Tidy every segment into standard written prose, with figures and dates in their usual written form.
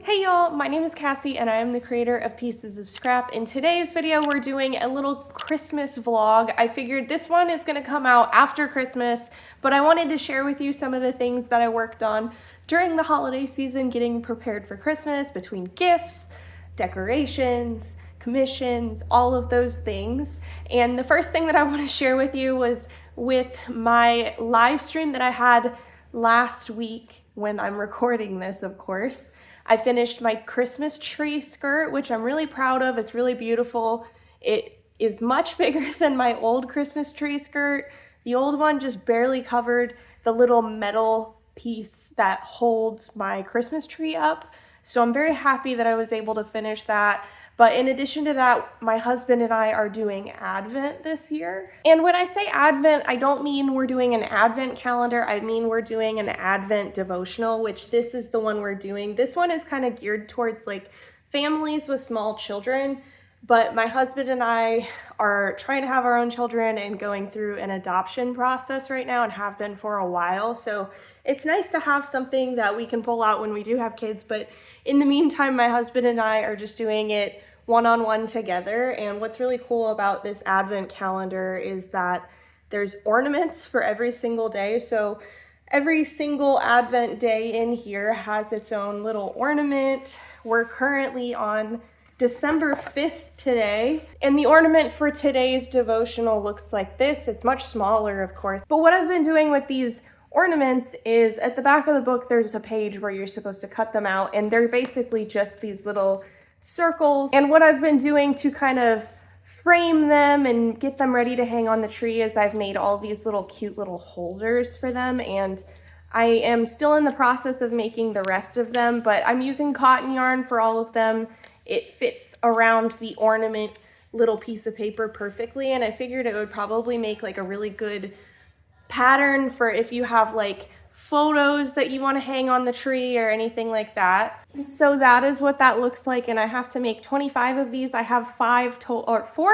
Hey y'all, my name is Cassie and I am the creator of Pieces of Scrap. In today's video, we're doing a little Christmas vlog. I figured this one is gonna come out after Christmas, but I wanted to share with you some of the things that I worked on during the holiday season, getting prepared for Christmas, between gifts, decorations, commissions, all of those things. And the first thing that I want to share with you was with my live stream that I had last week when I'm recording this, of course. I finished my Christmas tree skirt, which I'm really proud of. It's really beautiful. It is much bigger than my old Christmas tree skirt. The old one just barely covered the little metal piece that holds my Christmas tree up. So I'm very happy that I was able to finish that. But in addition to that, my husband and I are doing Advent this year. And when I say Advent, I don't mean we're doing an Advent calendar. I mean we're doing an Advent devotional, which this is the one we're doing. This one is kind of geared towards like families with small children. But my husband and I are trying to have our own children and going through an adoption process right now and have been for a while. So it's nice to have something that we can pull out when we do have kids. But in the meantime, my husband and I are just doing it one-on-one together. And what's really cool about this Advent calendar is that there's ornaments for every single day. So every single Advent day in here has its own little ornament. We're currently on December 5th today, and the ornament for today's devotional looks like this. It's much smaller, of course, but what I've been doing with these ornaments is at the back of the book there's a page where you're supposed to cut them out, and they're basically just these little circles. And what I've been doing to kind of frame them and get them ready to hang on the tree is I've made all these little cute little holders for them, and I am still in the process of making the rest of them, but I'm using cotton yarn for all of them. It fits around the ornament little piece of paper perfectly, and I figured it would probably make like a really good pattern for if you have like photos that you want to hang on the tree or anything like that. So that is what that looks like, and I have to make 25 of these. I have 4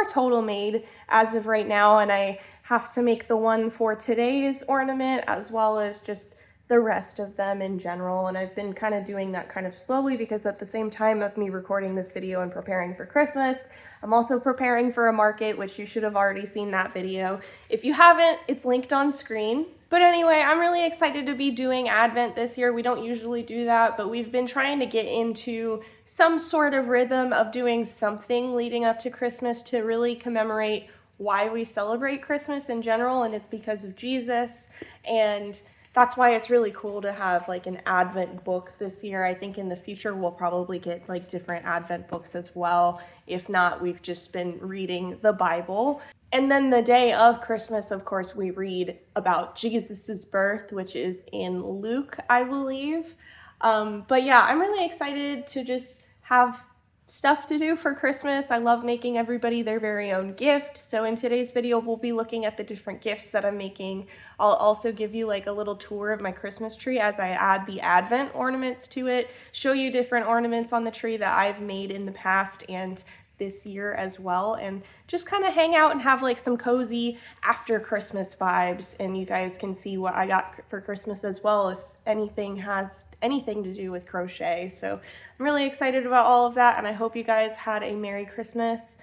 total made as of right now, and I have to make the one for today's ornament as well as just the rest of them in general. And I've been kind of doing that kind of slowly because at the same time of me recording this video and preparing for Christmas, I'm also preparing for a market, which you should have already seen that video. If you haven't, it's linked on screen. But anyway, I'm really excited to be doing Advent this year. We don't usually do that, but we've been trying to get into some sort of rhythm of doing something leading up to Christmas to really commemorate why we celebrate Christmas in general, and it's because of Jesus. And that's why it's really cool to have like an Advent book this year. I think in the future we'll probably get like different Advent books as well. If not, we've just been reading the Bible. And then the day of Christmas, of course, we read about Jesus's birth, which is in Luke, I believe. But yeah, I'm really excited to just have stuff to do for Christmas. I love making everybody their very own gift. So in today's video, we'll be looking at the different gifts that I'm making. I'll also give you like a little tour of my Christmas tree as I add the Advent ornaments to it, show you different ornaments on the tree that I've made in the past and this year as well, and just kind of hang out and have like some cozy after Christmas vibes. And you guys can see what I got for Christmas as well if anything has anything to do with crochet. So I'm really excited about all of that, and I hope you guys had a Merry Christmas.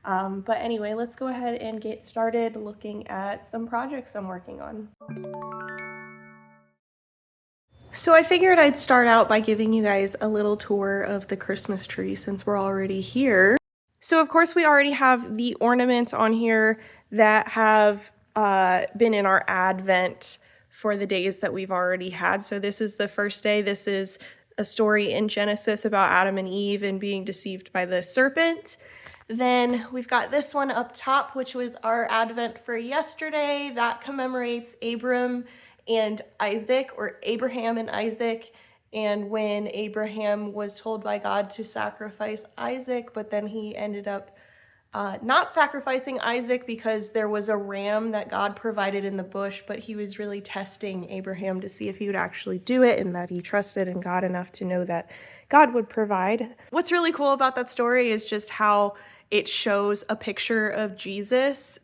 But anyway, let's go ahead and get started looking at some projects I'm working on. So I figured I'd start out by giving you guys a little tour of the Christmas tree since we're already here. So of course we already have the ornaments on here that have been in our Advent for the days that we've already had. So this is the first day. This is a story in Genesis about Adam and Eve and being deceived by the serpent. Then we've got this one up top, which was our Advent for yesterday. That commemorates Abram and Isaac, or Abraham and Isaac, and when Abraham was told by God to sacrifice Isaac, but then he ended up not sacrificing Isaac because there was a ram that God provided in the bush, but he was really testing Abraham to see if he would actually do it and that he trusted in God enough to know that God would provide. What's really cool about that story is just how it shows a picture of Jesus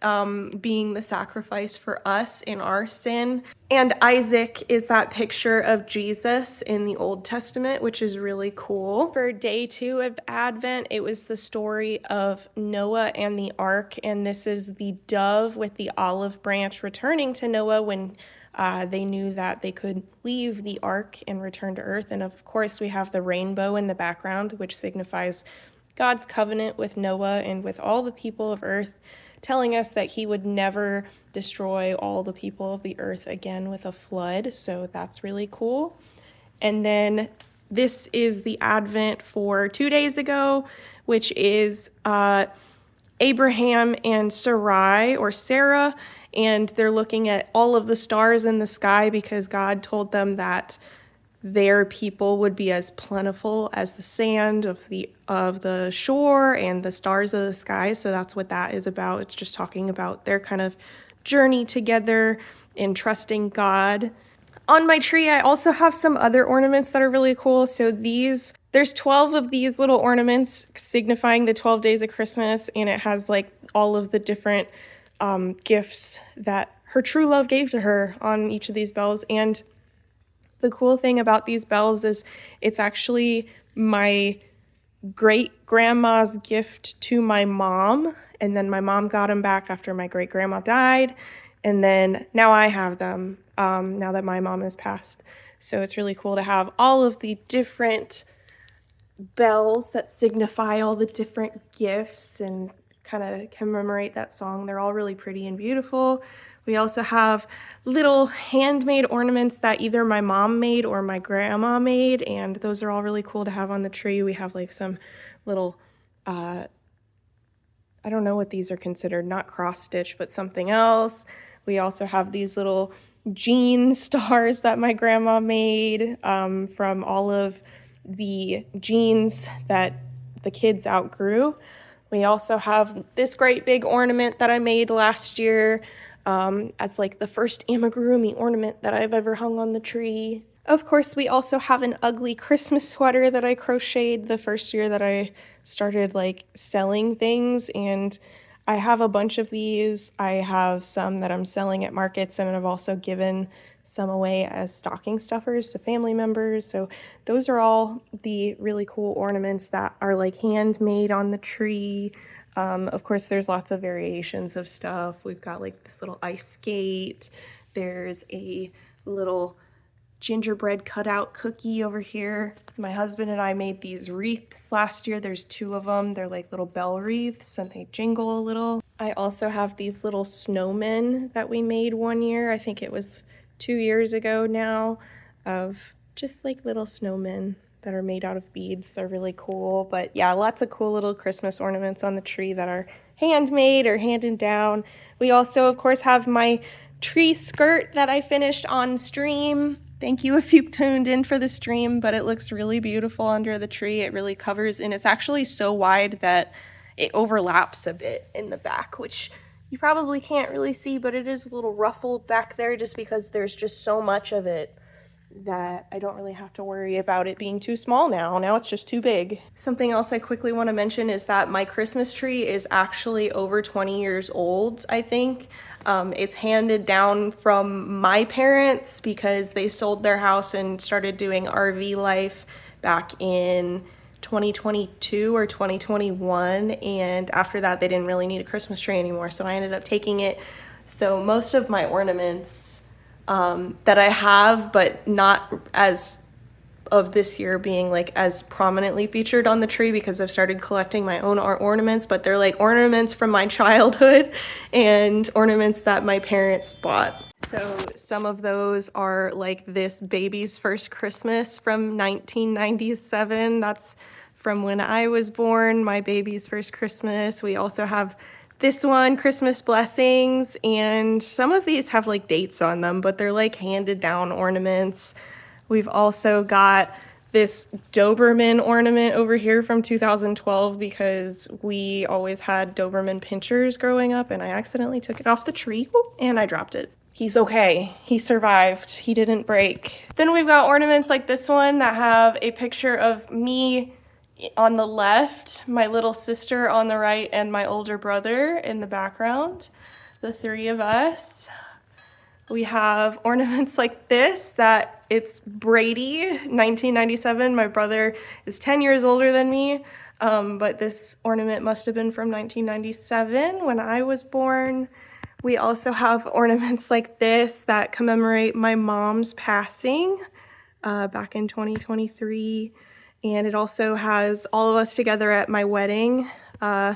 being the sacrifice for us in our sin. And Isaac is that picture of Jesus in the Old Testament, which is really cool. For day 2 of Advent, it was the story of Noah and the ark, and this is the dove with the olive branch returning to Noah when they knew that they could leave the ark and return to earth. And of course, we have the rainbow in the background, which signifies God's covenant with Noah and with all the people of earth, telling us that he would never destroy all the people of the earth again with a flood. So that's really cool. And then this is the Advent for 2 days ago, which is Abraham and Sarai, or Sarah, and they're looking at all of the stars in the sky because God told them that their people would be as plentiful as the sand of the shore and the stars of the sky. So that's what that is about. It's just talking about their kind of journey together and trusting God. On my tree, I also have some other ornaments that are really cool. So there's 12 of these little ornaments signifying the 12 days of Christmas, and it has like all of the different gifts that her true love gave to her on each of these bells. And the cool thing about these bells is it's actually my great-grandma's gift to my mom, and then my mom got them back after my great-grandma died, and then now I have them now that my mom has passed. So it's really cool to have all of the different bells that signify all the different gifts and kind of commemorate that song. They're all really pretty and beautiful. We also have little handmade ornaments that either my mom made or my grandma made, and those are all really cool to have on the tree. We have like some little, I don't know what these are considered, not cross stitch, but something else. We also have these little jean stars that my grandma made from all of the jeans that the kids outgrew. We also have this great big ornament that I made last year as like the first Amigurumi ornament that I've ever hung on the tree. Of course, we also have an ugly Christmas sweater that I crocheted the first year that I started like selling things, and I have a bunch of these. I have some that I'm selling at markets, and I've also given some away as stocking stuffers to family members. So those are all the really cool ornaments that are like handmade on the tree. Of course, there's lots of variations of stuff. We've got like this little ice skate. There's a little gingerbread cutout cookie over here. My husband and I made these wreaths last year. There's 2 of them. They're like little bell wreaths and they jingle a little. I also have these little snowmen that we made one year. I think it was 2 years ago now, of just like little snowmen that are made out of beads. They're really cool. But yeah, lots of cool little Christmas ornaments on the tree that are handmade or handed down. We also, of course, have my tree skirt that I finished on stream. Thank you if you tuned in for the stream, but it looks really beautiful under the tree. It really covers, and it's actually so wide that it overlaps a bit in the back, which you probably can't really see, but it is a little ruffled back there just because there's just so much of it that I don't really have to worry about it being too small now. Now it's just too big. Something else I quickly want to mention is that my Christmas tree is actually over 20 years old, I think. It's handed down from my parents because they sold their house and started doing RV life back in 2022 or 2021, and after that they didn't really need a Christmas tree anymore, so I ended up taking it. So most of my ornaments that I have, but not as of this year being like as prominently featured on the tree because I've started collecting my own ornaments, but they're like ornaments from my childhood and ornaments that my parents bought. So some of those are like this baby's first Christmas from 1997. That's from when I was born, my baby's first Christmas. We also have this one, Christmas Blessings, and some of these have like dates on them, but they're like handed down ornaments. We've also got this Doberman ornament over here from 2012 because we always had Doberman pinchers growing up, and I accidentally took it off the tree and I dropped it. He's okay. He survived. He didn't break. Then we've got ornaments like this one that have a picture of me on the left, my little sister on the right, and my older brother in the background, the three of us. We have ornaments like this that it's Brady, 1997. My brother is 10 years older than me, but this ornament must have been from 1997 when I was born. We also have ornaments like this that commemorate my mom's passing back in 2023. And it also has all of us together at my wedding. So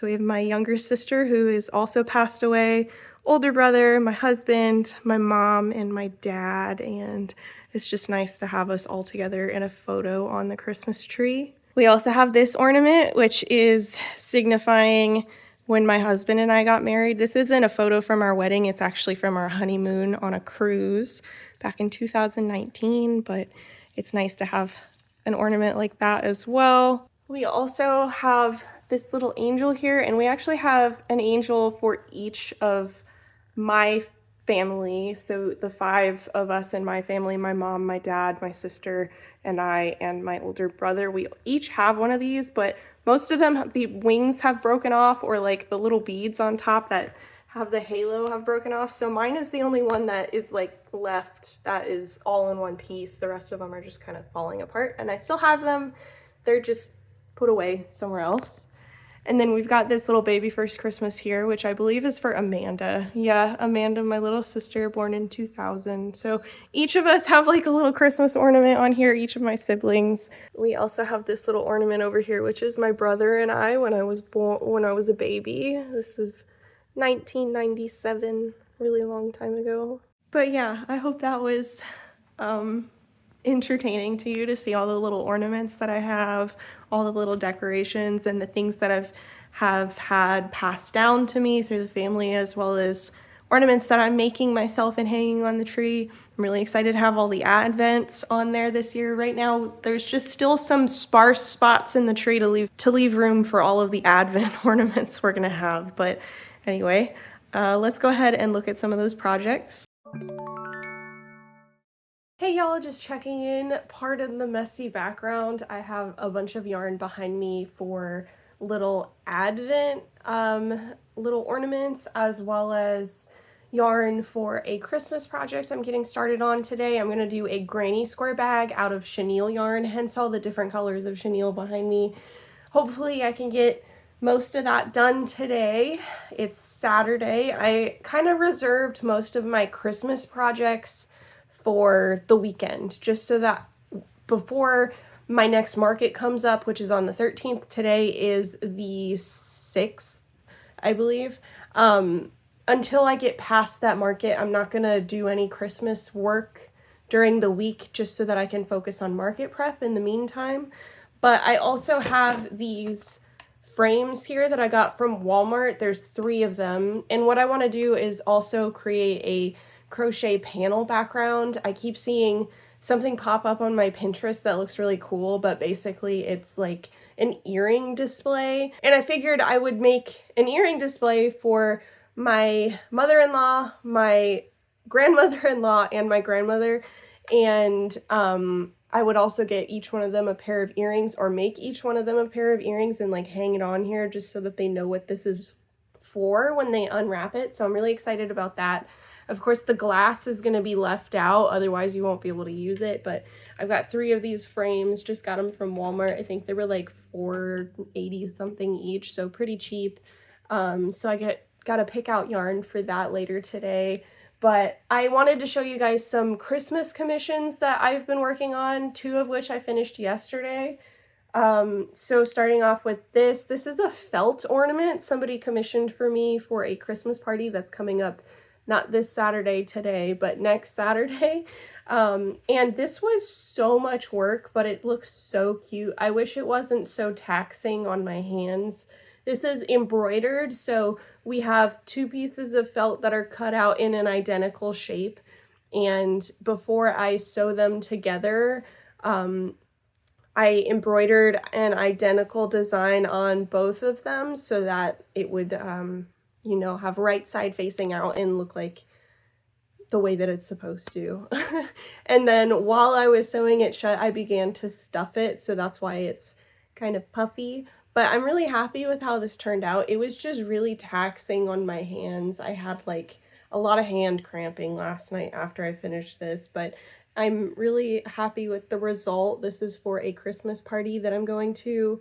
we have my younger sister who is also passed away, older brother, my husband, my mom, and my dad. And it's just nice to have us all together in a photo on the Christmas tree. We also have this ornament, which is signifying when my husband and I got married. This isn't a photo from our wedding. It's actually from our honeymoon on a cruise back in 2019, but it's nice to have an ornament like that as well. We also have this little angel here, and we actually have an angel for each of my family. So the five of us in my family, my mom, my dad, my sister, and I, and my older brother, we each have one of these, but most of them, the wings have broken off, or like the little beads on top that have the halo have broken off. So mine is the only one that is like left that is all in one piece. The rest of them are just kind of falling apart, and I still have them. They're just put away somewhere else. And then we've got this little baby first Christmas here, which I believe is for Amanda. Yeah, Amanda, my little sister, born in 2000. So each of us have like a little Christmas ornament on here, each of my siblings. We also have this little ornament over here, which is my brother and I when I was a baby. This is 1997, really long time ago. But yeah, I hope that was entertaining to you to see all the little ornaments that I have, all the little decorations and the things that have had passed down to me through the family, as well as ornaments that I'm making myself and hanging on the tree. I'm really excited to have all the advents on there this year. Right now, there's just still some sparse spots in the tree to leave room for all of the advent ornaments we're gonna have. But anyway, let's go ahead and look at some of those projects. Hey y'all, just checking in. Pardon the messy background. I have a bunch of yarn behind me for little advent little ornaments, as well as yarn for a Christmas project I'm getting started on today. I'm going to do a granny square bag out of chenille yarn, hence all the different colors of chenille behind me. Hopefully I can get most of that done today. It's Saturday. I kind of reserved most of my Christmas projects for the weekend, just so that before my next market comes up, which is on the 13th, today is the 6th, I believe. Until I get past that market, I'm not gonna do any Christmas work during the week, just so that I can focus on market prep in the meantime. But I also have these frames here that I got from Walmart. There's 3 of them, and what I want to do is also create a crochet panel background. I keep seeing something pop up on my Pinterest that looks really cool, but basically it's like an earring display, and I figured I would make an earring display for my mother-in-law, my grandmother-in-law, and my grandmother, and I would also get each one of them a pair of earrings, or make each one of them a pair of earrings and like hang it on here just so that they know what this is for when they unwrap it. So I'm really excited about that. Of course, the glass is going to be left out, otherwise you won't be able to use it, but I've got 3 of these frames, just got them from Walmart. I think they were like $4.80 something each, so pretty cheap. So I gotta pick out yarn for that later today. But I wanted to show you guys some Christmas commissions that I've been working on, 2 of which I finished yesterday. So starting off with this is a felt ornament somebody commissioned for me for a Christmas party that's coming up, not this Saturday today, but next Saturday. And this was so much work, but it looks so cute. I wish it wasn't so taxing on my hands. This is embroidered, so we have 2 pieces of felt that are cut out in an identical shape, and before I sew them together, I embroidered an identical design on both of them so that it would, you know, have right side facing out and look like the way that it's supposed to. And then while I was sewing it shut, I began to stuff it, so that's why it's kind of puffy. But I'm really happy with how this turned out. It was just really taxing on my hands. I had like a lot of hand cramping last night after I finished this, but I'm really happy with the result. This is for a Christmas party that I'm going to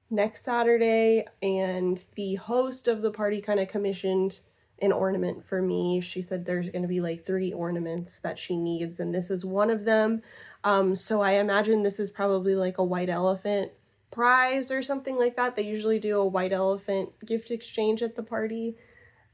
next Saturday, and the host of the party kind of commissioned an ornament for me. She said there's going to be like 3 ornaments that she needs, and this is one of them. So I imagine this is probably like a white elephant prize or something like that. They usually do a white elephant gift exchange at the party.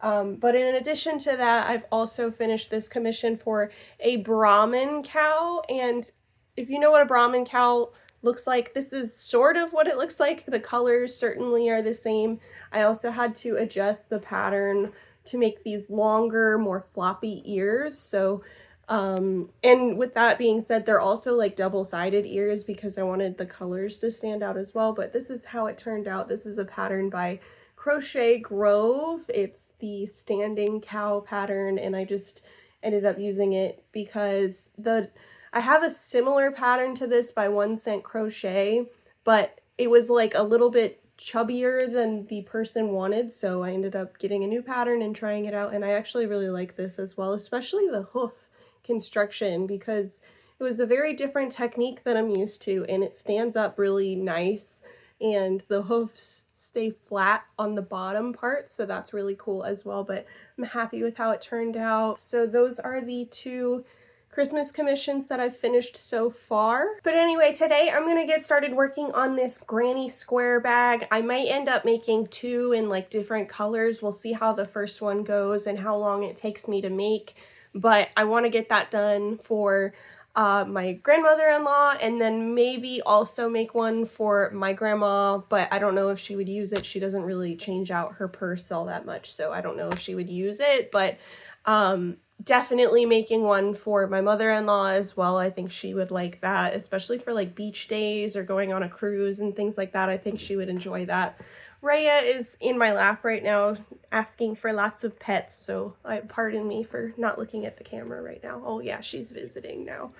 But in addition to that, I've also finished this commission for a Brahman cow. And if you know what a Brahman cow looks like, this is sort of what it looks like. The colors certainly are the same. I also had to adjust the pattern to make these longer, more floppy ears. So, and with that being said, they're also like double-sided ears because I wanted the colors to stand out as well. But this is how it turned out. This is a pattern by Crochet Grove. It's the standing cow pattern, and I just ended up using it because I have a similar pattern to this by 1 Cent Crochet, but it was like a little bit chubbier than the person wanted, so I ended up getting a new pattern and trying it out, and I actually really like this as well, especially the hoof construction, because it was a very different technique that I'm used to, and it stands up really nice, and the hoofs stay flat on the bottom part, so that's really cool as well. But I'm happy with how it turned out. So those are the 2 Christmas commissions that I've finished so far. But anyway, today I'm gonna get started working on this granny square bag. I might end up making 2 in like different colors. We'll see how the first one goes and how long it takes me to make, but I want to get that done for my grandmother-in-law, and then maybe also make one for my grandma, but I don't know if she would use it. She doesn't really change out her purse all that much, so I don't know if she would use it, but definitely making one for my mother-in-law as well. I think she would like that, especially for like beach days or going on a cruise and things like that. I think she would enjoy that. Raya is in my lap right now asking for lots of pets, so pardon me for not looking at the camera right now. Oh yeah, she's visiting now.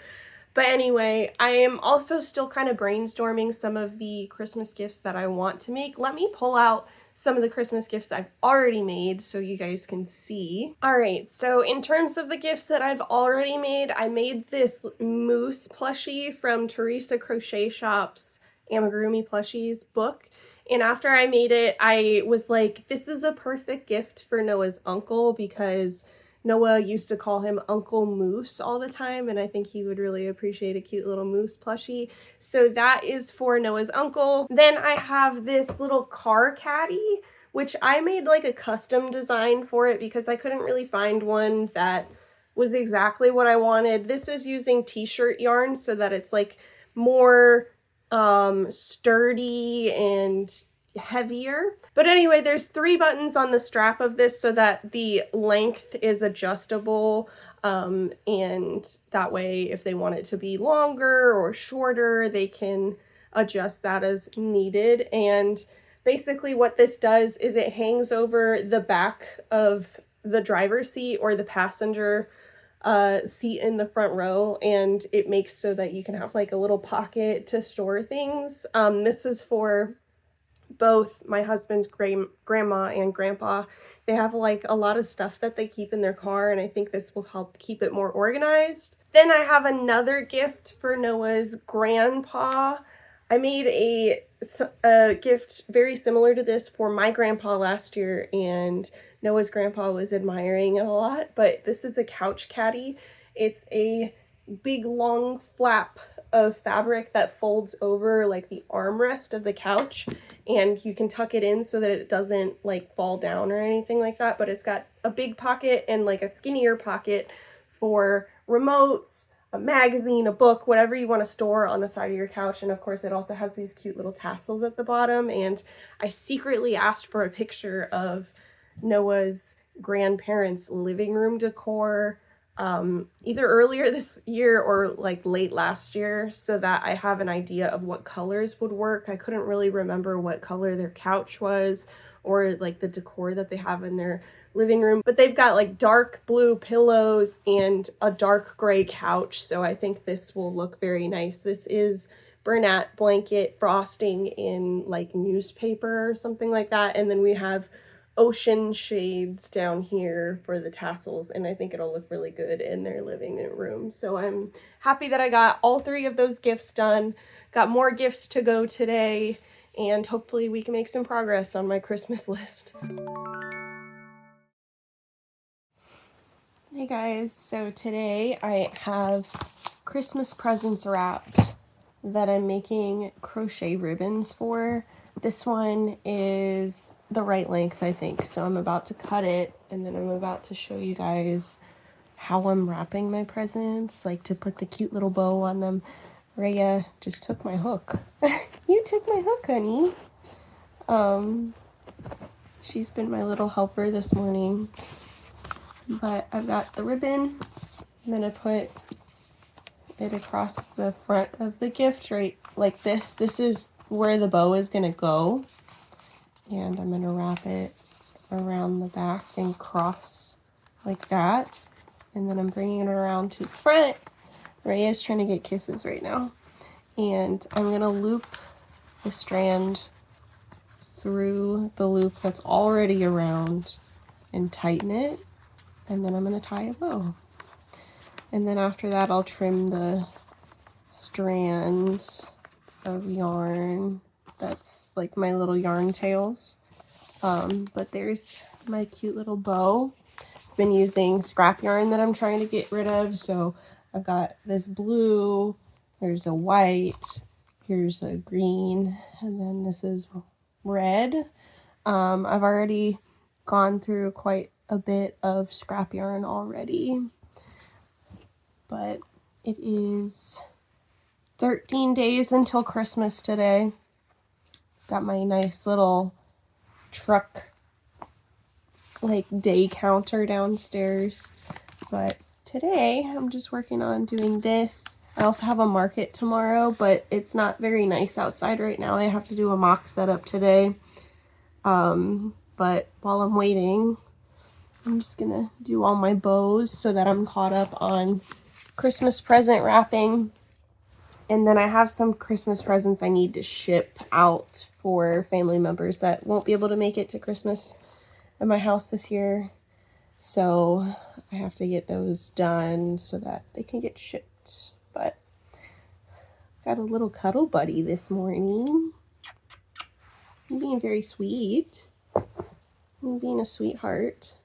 But anyway, I am also still kind of brainstorming some of the Christmas gifts that I want to make. Let me pull out some of the Christmas gifts I've already made so you guys can see. Alright, so in terms of the gifts that I've already made, I made this moose plushie from Teresa Crochet Shop's Amigurumi Plushies book. And after I made it, I was like, this is a perfect gift for Noah's uncle, because Noah used to call him Uncle Moose all the time, and I think he would really appreciate a cute little moose plushie. So that is for Noah's uncle. Then I have this little car caddy, which I made like a custom design for it because I couldn't really find one that was exactly what I wanted. This is using t-shirt yarn so that it's like more sturdy and heavier. But anyway, there's 3 buttons on the strap of this so that the length is adjustable, and that way if they want it to be longer or shorter, they can adjust that as needed. And basically what this does is it hangs over the back of the driver's seat or the passenger seat in the front row, and it makes so that you can have like a little pocket to store things. This is for both my husband's grandma and grandpa. They have like a lot of stuff that they keep in their car, and I think this will help keep it more organized. Then I have another gift for Noah's grandpa. I made a gift very similar to this for my grandpa last year, and Noah's grandpa was admiring it a lot, but this is a couch caddy. It's a big long flap of fabric that folds over like the armrest of the couch, and you can tuck it in so that it doesn't like fall down or anything like that, but it's got a big pocket and like a skinnier pocket for remotes, a magazine, a book, whatever you want to store on the side of your couch. And of course it also has these cute little tassels at the bottom, and I secretly asked for a picture of Noah's grandparents' living room decor either earlier this year or like late last year, so that I have an idea of what colors would work. I couldn't really remember what color their couch was or like the decor that they have in their living room, but they've got like dark blue pillows and a dark gray couch, so I think this will look very nice. This is Bernat blanket frosting in like newspaper or something like that. And then we have ocean shades down here for the tassels, and I think it'll look really good in their living room. So I'm happy that I got all 3 of those gifts done. Got more gifts to go today, and hopefully we can make some progress on my Christmas list. Hey guys, so today I have Christmas presents wrapped that I'm making crochet ribbons for. This one is the right length, I think, so I'm about to cut it, and then I'm about to show you guys how I'm wrapping my presents, like to put the cute little bow on them. Rhea just took my hook. You took my hook, honey. She's been my little helper this morning. But I've got the ribbon, and then I put it across the front of the gift, right like this. This is where the bow is going to go. And I'm going to wrap it around the back and cross like that. And then I'm bringing it around to the front. Rhea's trying to get kisses right now. And I'm going to loop the strand through the loop that's already around and tighten it. And then I'm going to tie a bow. And then after that, I'll trim the strands of yarn. That's like my little yarn tails. But there's my cute little bow. I've been using scrap yarn that I'm trying to get rid of. So I've got this blue, there's a white, here's a green, and then this is red. I've already gone through quite a bit of scrap yarn already. But it is 13 days until Christmas today. Got my nice little truck like day counter downstairs. But today I'm just working on doing this. I also have a market tomorrow, but it's not very nice outside right now. I have to do a mock setup today. But while I'm waiting, I'm just gonna do all my bows so that I'm caught up on Christmas present wrapping. And then I have some Christmas presents I need to ship out for family members that won't be able to make it to Christmas at my house this year. So I have to get those done so that they can get shipped. But got a little cuddle buddy this morning. You're being very sweet. You're being a sweetheart.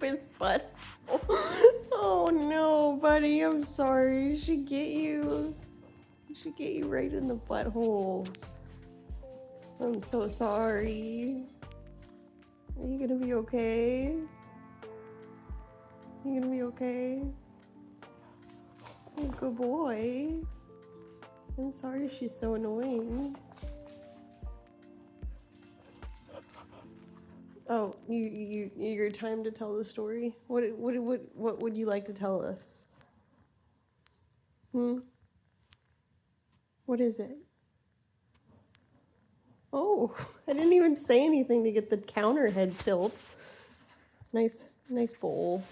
His butt. Oh no, buddy, I'm sorry. She get you. She get you right in the butthole. I'm so sorry. Are you gonna be okay? You gonna be okay? Oh, good boy. I'm sorry she's so annoying. Oh, your time to tell the story. What would you like to tell us? What is it? Oh, I didn't even say anything to get the counter head tilt. Nice bowl.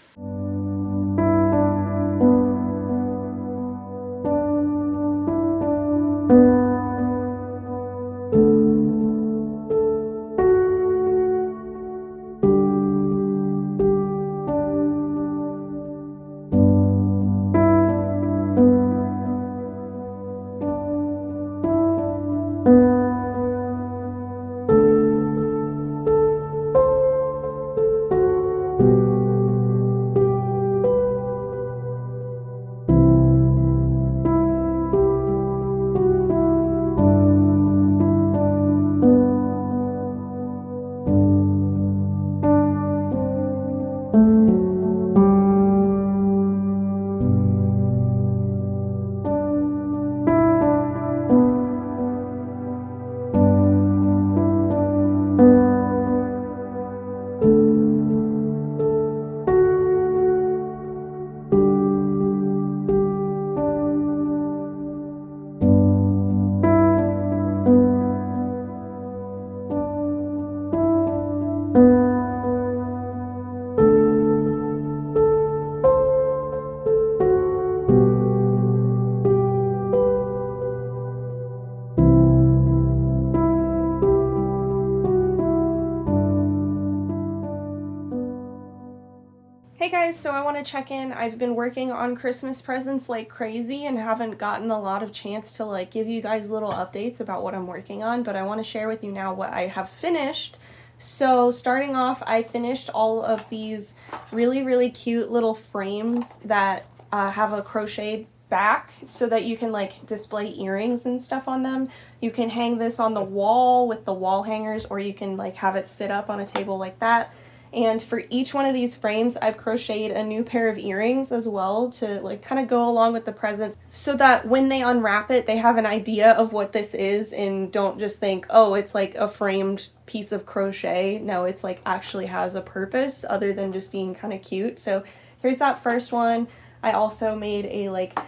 Hey guys, so I want to check in. I've been working on Christmas presents like crazy and haven't gotten a lot of chance to like give you guys little updates about what I'm working on, but I want to share with you now what I have finished. So starting off, I finished all of these really cute little frames that have a crochet back so that you can like display earrings and stuff on them. You can hang this on the wall with the wall hangers, or you can like have it sit up on a table like that. And for each one of these frames, I've crocheted a new pair of earrings as well to like kind of go along with the presents so that when they unwrap it, they have an idea of what this is and don't just think, oh, it's like a framed piece of crochet. No, it's like actually has a purpose other than just being kind of cute. So here's that first one. I also made a like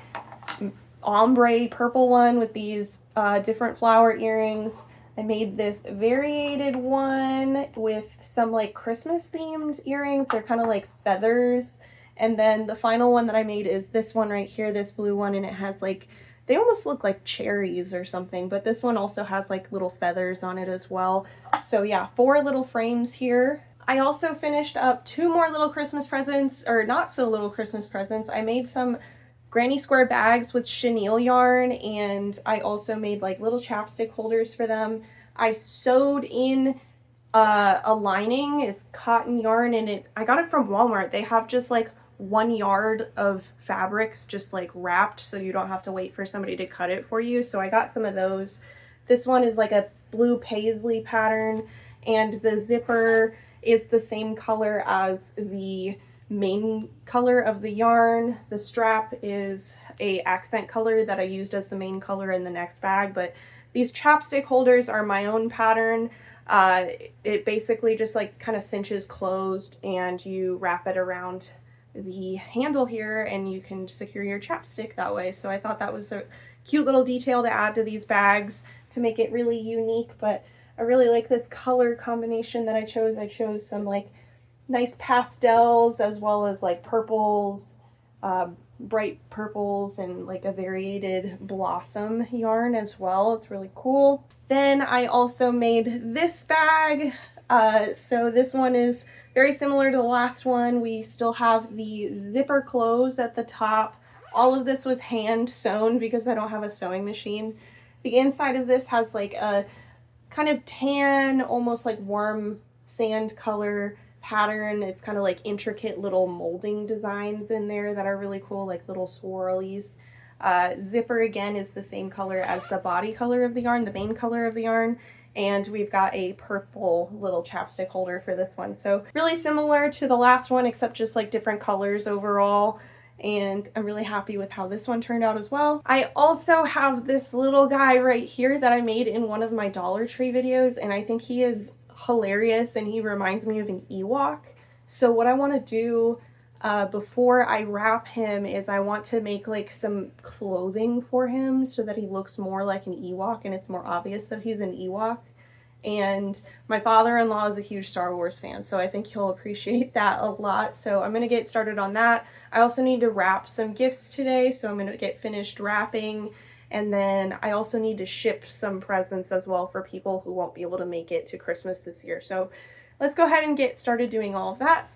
ombre purple one with these different flower earrings. I made this variated one with some like Christmas themed earrings. They're kind of like feathers. And then the final one that I made is this one right here, this blue one, and it has like, they almost look like cherries or something, but this one also has like little feathers on it as well. So yeah, 4 little frames here. I also finished up 2 more little Christmas presents, or not so little Christmas presents. I made some granny square bags with chenille yarn, and I also made like little chapstick holders for them. I sewed in a lining. It's cotton yarn, and I got it from Walmart. They have just like 1 yard of fabrics just like wrapped, so you don't have to wait for somebody to cut it for you. So I got some of those. This one is like a blue paisley pattern, and the zipper is the same color as the main color of the yarn. The strap is a accent color that I used as the main color in the next bag, but these chapstick holders are my own pattern. It basically just like kind of cinches closed, and you wrap it around the handle here and you can secure your chapstick that way. So I thought that was a cute little detail to add to these bags to make it really unique. But I really like this color combination that I chose. I chose some like nice pastels as well as like purples, bright purples, and like a variated blossom yarn as well. It's really cool. Then I also made this bag. So this one is very similar to the last one. We still have the zipper close at the top. All of this was hand sewn because I don't have a sewing machine. The inside of this has like a kind of tan, almost like warm sand color pattern. It's kind of like intricate little molding designs in there that are really cool, like little swirlies. Zipper again is the same color as the body color of the yarn, the main color of the yarn. And we've got a purple little chapstick holder for this one. So really similar to the last one, except just like different colors overall. And I'm really happy with how this one turned out as well. I also have this little guy right here that I made in one of my Dollar Tree videos, and I think he is hilarious and he reminds me of an Ewok. So what I want to do before I wrap him is I want to make like some clothing for him so that he looks more like an Ewok and it's more obvious that he's an Ewok. And my father-in-law is a huge Star Wars fan, so I think he'll appreciate that a lot. So I'm going to get started on that. I also need to wrap some gifts today, so I'm going to get finished wrapping. And then I also need to ship some presents as well for people who won't be able to make it to Christmas this year. So let's go ahead and get started doing all of that.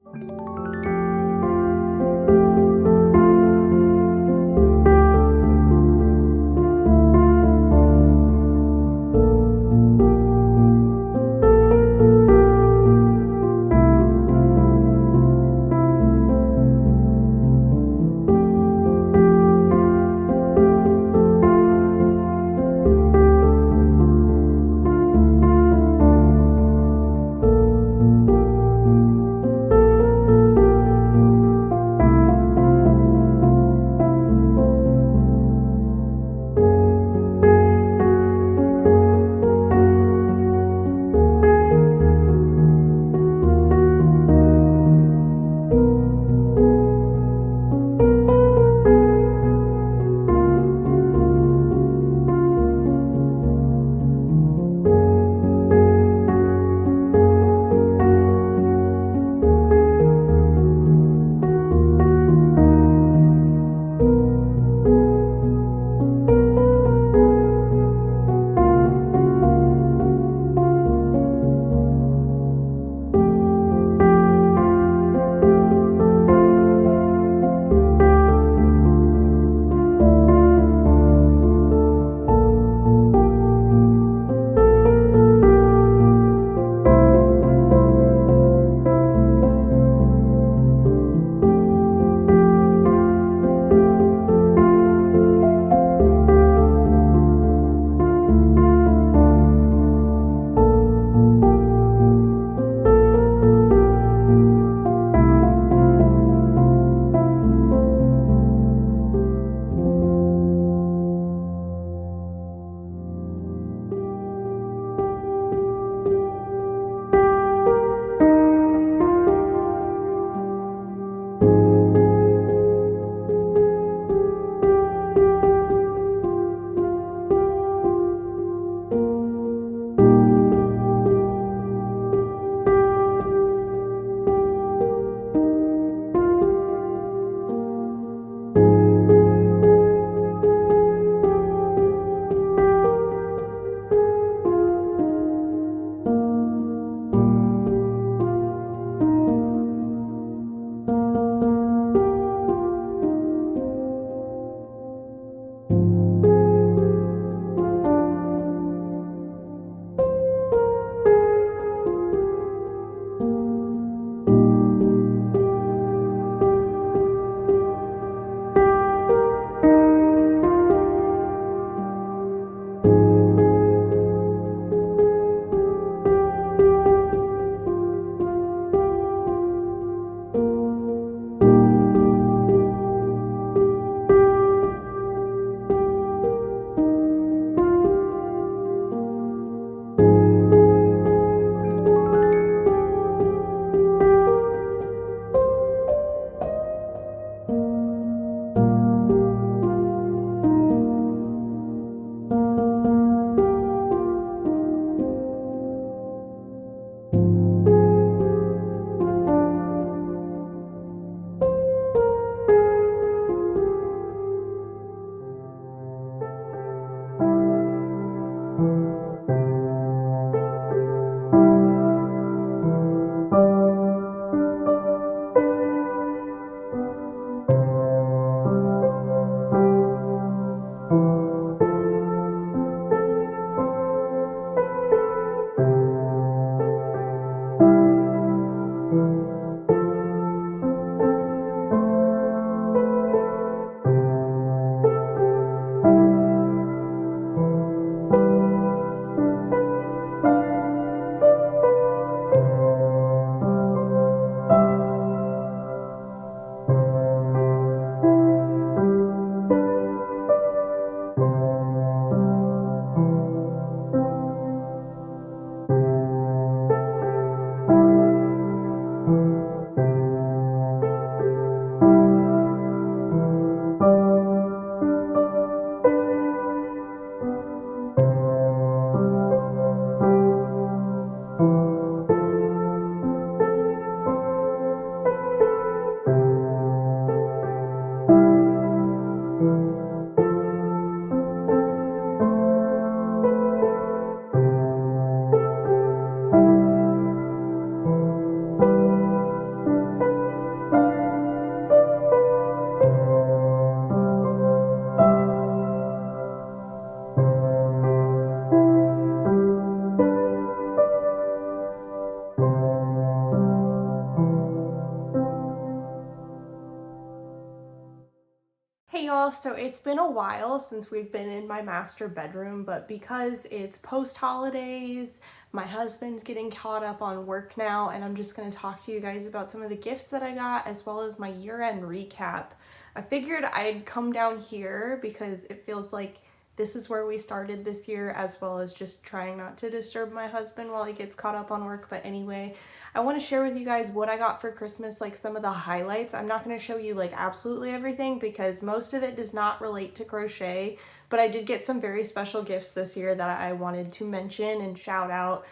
it's been a while since we've been in my master bedroom, but because it's post-holidays, my husband's getting caught up on work now, and I'm just going to talk to you guys about some of the gifts that I got as well as my year-end recap. I figured I'd come down here because it feels like this is where we started this year, as well as just trying not to disturb my husband while he gets caught up on work. But anyway, I want to share with you guys what I got for Christmas, like some of the highlights. I'm not going to show you like absolutely everything because most of it does not relate to crochet, but I did get some very special gifts this year that I wanted to mention and shout out.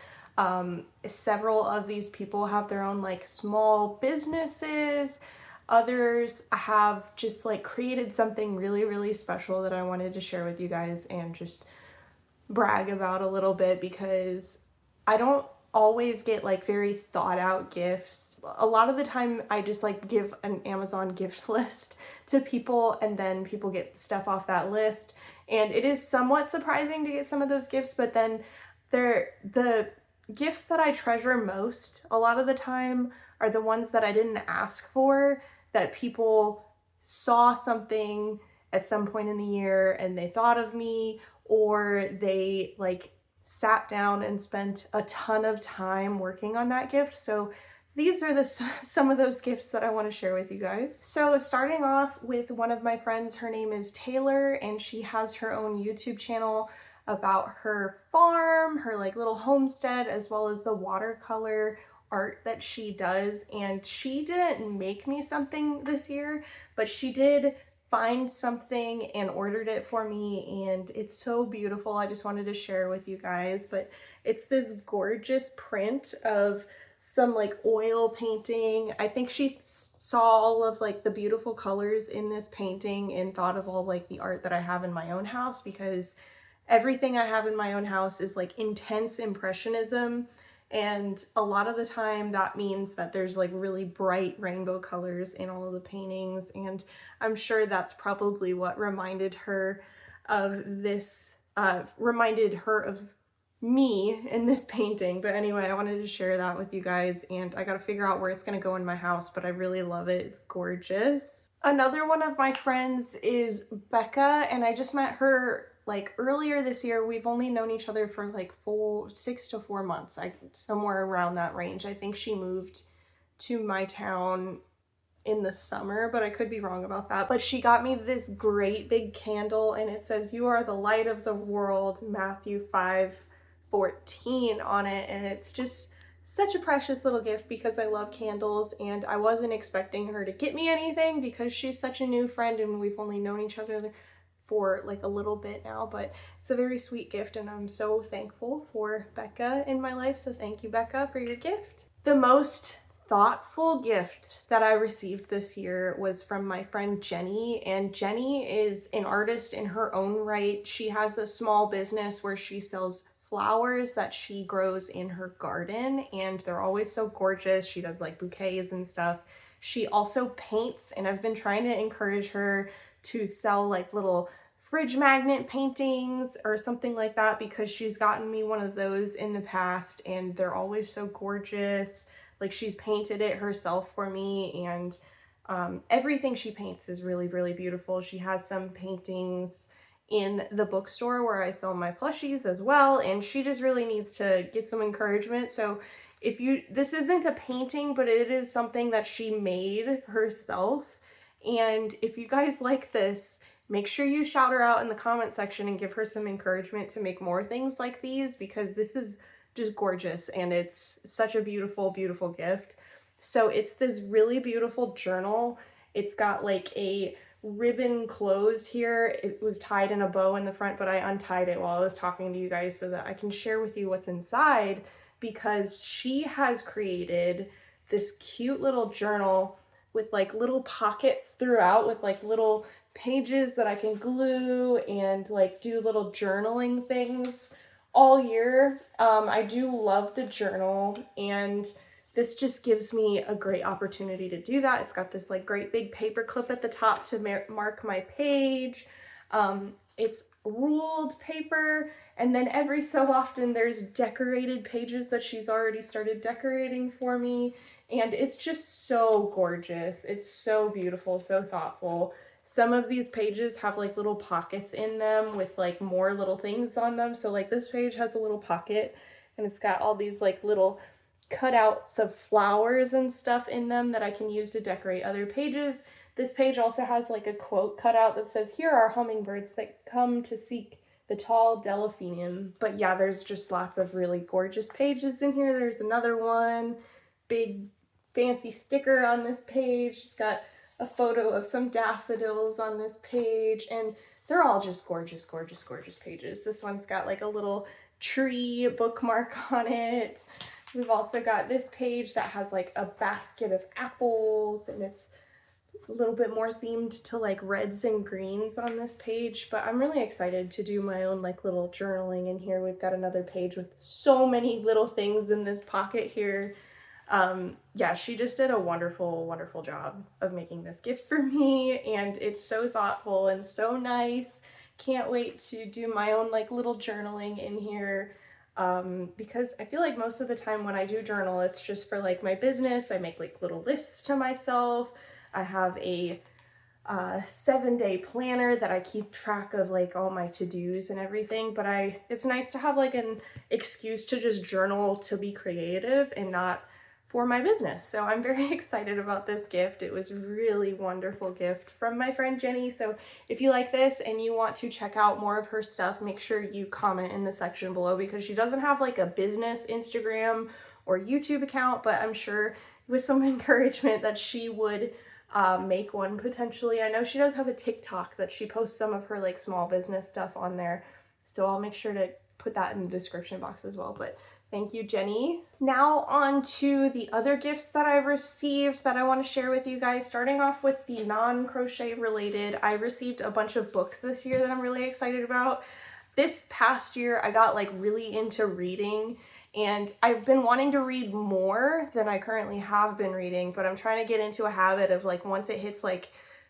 Several of these people have their own like small businesses. Others have just like created something really, really special that I wanted to share with you guys and just brag about a little bit, because I don't always get like very thought out gifts. A lot of the time I just like give an Amazon gift list to people and then people get stuff off that list. And it is somewhat surprising to get some of those gifts, but then the gifts that I treasure most a lot of the time are the ones that I didn't ask for, that people saw something at some point in the year and they thought of me, or they like sat down and spent a ton of time working on that gift. So these are some of those gifts that I want to share with you guys. So starting off with one of my friends, her name is Taylor, and she has her own YouTube channel about her farm, her like little homestead, as well as the watercolor art that she does. And she didn't make me something this year, but she did find something and ordered it for me, and it's so beautiful. I just wanted to share with you guys. But it's this gorgeous print of some like oil painting. I think she saw all of like the beautiful colors in this painting and thought of all like the art that I have in my own house, because everything I have in my own house is like intense impressionism. And a lot of the time that means that there's like really bright rainbow colors in all of the paintings. And I'm sure that's probably what reminded her of this, reminded her of me in this painting. But anyway, I wanted to share that with you guys, and I got to figure out where it's going to go in my house, but I really love it. It's gorgeous. Another one of my friends is Becca, and I just met her like earlier this year. We've only known each other for like 6 to 4 months, somewhere around that range. I think she moved to my town in the summer, but I could be wrong about that. But she got me this great big candle, and it says "You are the light of the world," Matthew 5:14 on it. And it's just such a precious little gift because I love candles, and I wasn't expecting her to get me anything because she's such a new friend and we've only known each other for like a little bit now. But it's a very sweet gift, and I'm so thankful for Becca in my life. So thank you, Becca, for your gift. The most thoughtful gift that I received this year was from my friend Jenny, and Jenny is an artist in her own right. She has a small business where she sells flowers that she grows in her garden, and they're always so gorgeous. She does like bouquets and stuff. She also paints, and I've been trying to encourage her to sell like little fridge magnet paintings or something like that, because she's gotten me one of those in the past and they're always so gorgeous. Like, she's painted it herself for me, and everything she paints is really, really beautiful. She has some paintings in the bookstore where I sell my plushies as well, and she just really needs to get some encouragement. So this isn't a painting, but it is something that she made herself. And if you guys like this, make sure you shout her out in the comment section and give her some encouragement to make more things like these, because this is just gorgeous and it's such a beautiful, beautiful gift. So it's this really beautiful journal. It's got like a ribbon close here. It was tied in a bow in the front, but I untied it while I was talking to you guys so that I can share with you what's inside, because she has created this cute little journal with like little pockets throughout with like little pages that I can glue and like do little journaling things all year. I do love to journal, and this just gives me a great opportunity to do that. It's got this like great big paper clip at the top to mark my page. It's ruled paper, and then every so often there's decorated pages that she's already started decorating for me, and it's just so gorgeous. It's so beautiful, so thoughtful, some of these pages have like little pockets in them with like more little things on them. So like this page has a little pocket and it's got all these like little cutouts of flowers and stuff in them that I can use to decorate other pages. This page also has like a quote cutout that says, "Here are hummingbirds that come to seek the tall delphinium." But yeah, there's just lots of really gorgeous pages in here. There's another one, big fancy sticker on this page. It's got a photo of some daffodils on this page, and they're all just gorgeous, gorgeous, gorgeous pages. This one's got like a little tree bookmark on it. We've also got this page that has like a basket of apples, and it's a little bit more themed to like reds and greens on this page, but I'm really excited to do my own like little journaling in here. We've got another page with so many little things in this pocket here. Yeah, she just did a wonderful, wonderful job of making this gift for me, and it's so thoughtful and so nice. Can't wait to do my own like little journaling in here, because I feel like most of the time when I do journal, it's just for like my business. I make like little lists to myself. I have a 7-day planner that I keep track of like all my to-dos and everything, but it's nice to have like an excuse to just journal to be creative and not for my business. So I'm very excited about this gift. It was a really wonderful gift from my friend Jenny. So if you like this and you want to check out more of her stuff, make sure you comment in the section below, because she doesn't have like a business Instagram or YouTube account, but I'm sure with some encouragement that she would make one potentially. I know she does have a TikTok that she posts some of her like small business stuff on there, so I'll make sure to put that in the description box as well. But thank you, Jenny. Now on to the other gifts that I've received that I want to share with you guys. Starting off with the non-crochet related, I received a bunch of books this year that I'm really excited about. This past year I got like really into reading, and I've been wanting to read more than I currently have been reading, but I'm trying to get into a habit of like once it hits like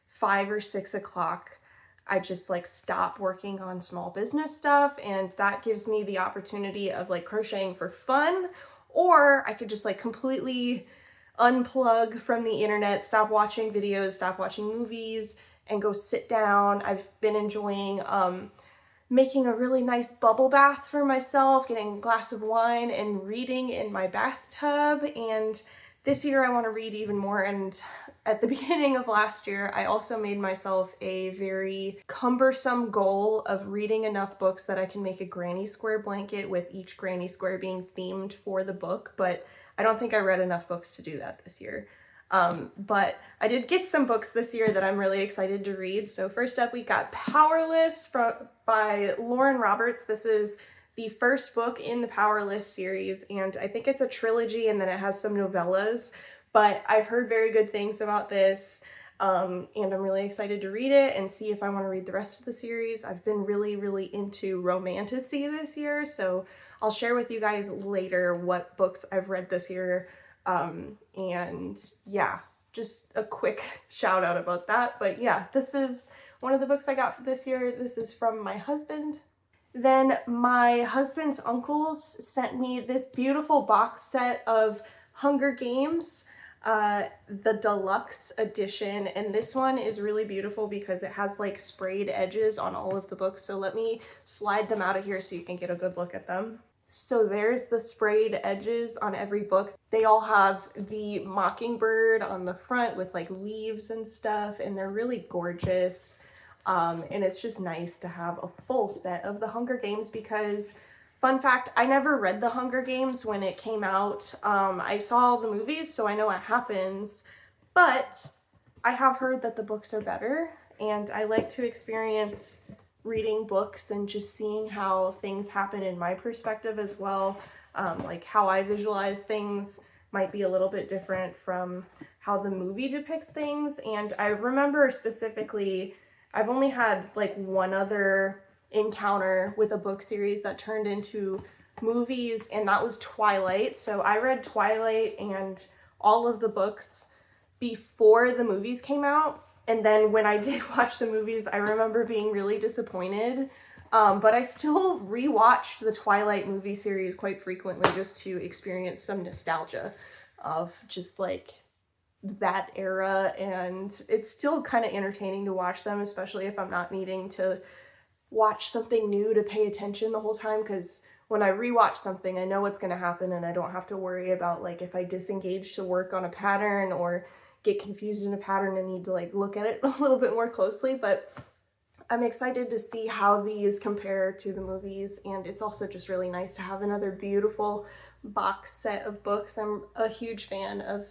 5 or 6 o'clock, I just like stop working on small business stuff, and that gives me the opportunity of like crocheting for fun, or I could just like completely unplug from the internet, stop watching videos, stop watching movies, and go sit down. I've been enjoying making a really nice bubble bath for myself, getting a glass of wine and reading in my bathtub. And this year I want to read even more, and at the beginning of last year I also made myself a very cumbersome goal of reading enough books that I can make a granny square blanket, with each granny square being themed for the book, but I don't think I read enough books to do that this year. But I did get some books this year that I'm really excited to read. So first up, we got Powerless by Lauren Roberts. This is the first book in the Powerless series, and I think it's a trilogy, and then it has some novellas, but I've heard very good things about this, and I'm really excited to read it and see if I want to read the rest of the series. I've been really, really into romantasy this year, so I'll share with you guys later what books I've read this year. And yeah, just a quick shout out about that. But yeah, this is one of the books I got for this year. This is from my husband. Then my husband's uncles sent me this beautiful box set of Hunger Games, the deluxe edition, and this one is really beautiful because it has like sprayed edges on all of the books. So let me slide them out of here so you can get a good look at them. So there's the sprayed edges on every book. They all have the mockingbird on the front with like leaves and stuff, and they're really gorgeous. And it's just nice to have a full set of the Hunger Games, because, fun fact, I never read the Hunger Games when it came out. I saw all the movies, so I know what happens, but I have heard that the books are better, and I like to experience reading books and just seeing how things happen in my perspective as well. Like how I visualize things might be a little bit different from how the movie depicts things. And I remember specifically, I've only had like one other encounter with a book series that turned into movies, and that was Twilight. So I read Twilight and all of the books before the movies came out. And then when I did watch the movies, I remember being really disappointed. But I still rewatched the Twilight movie series quite frequently just to experience some nostalgia of just like that era, and it's still kind of entertaining to watch them, especially if I'm not needing to watch something new to pay attention the whole time, because when I rewatch something, I know what's going to happen and I don't have to worry about like if I disengage to work on a pattern or get confused in a pattern and need to like look at it a little bit more closely. But I'm excited to see how these compare to the movies, and it's also just really nice to have another beautiful box set of books. I'm a huge fan of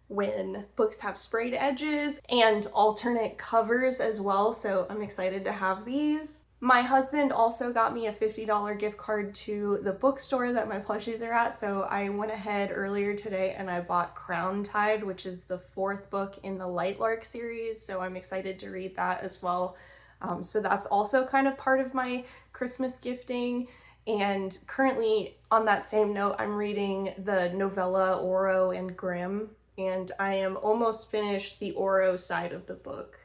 when books have sprayed edges and alternate covers as well, so I'm excited to have these. My husband also got me a $50 gift card to the bookstore that my plushies are at, so I went ahead earlier today and I bought Crown Tide, which is the 4th book in the Lightlark series, so I'm excited to read that as well. So that's also kind of part of my Christmas gifting. And currently, on that same note, I'm reading the novella Oro and Grimm, and I am almost finished the Oro side of the book,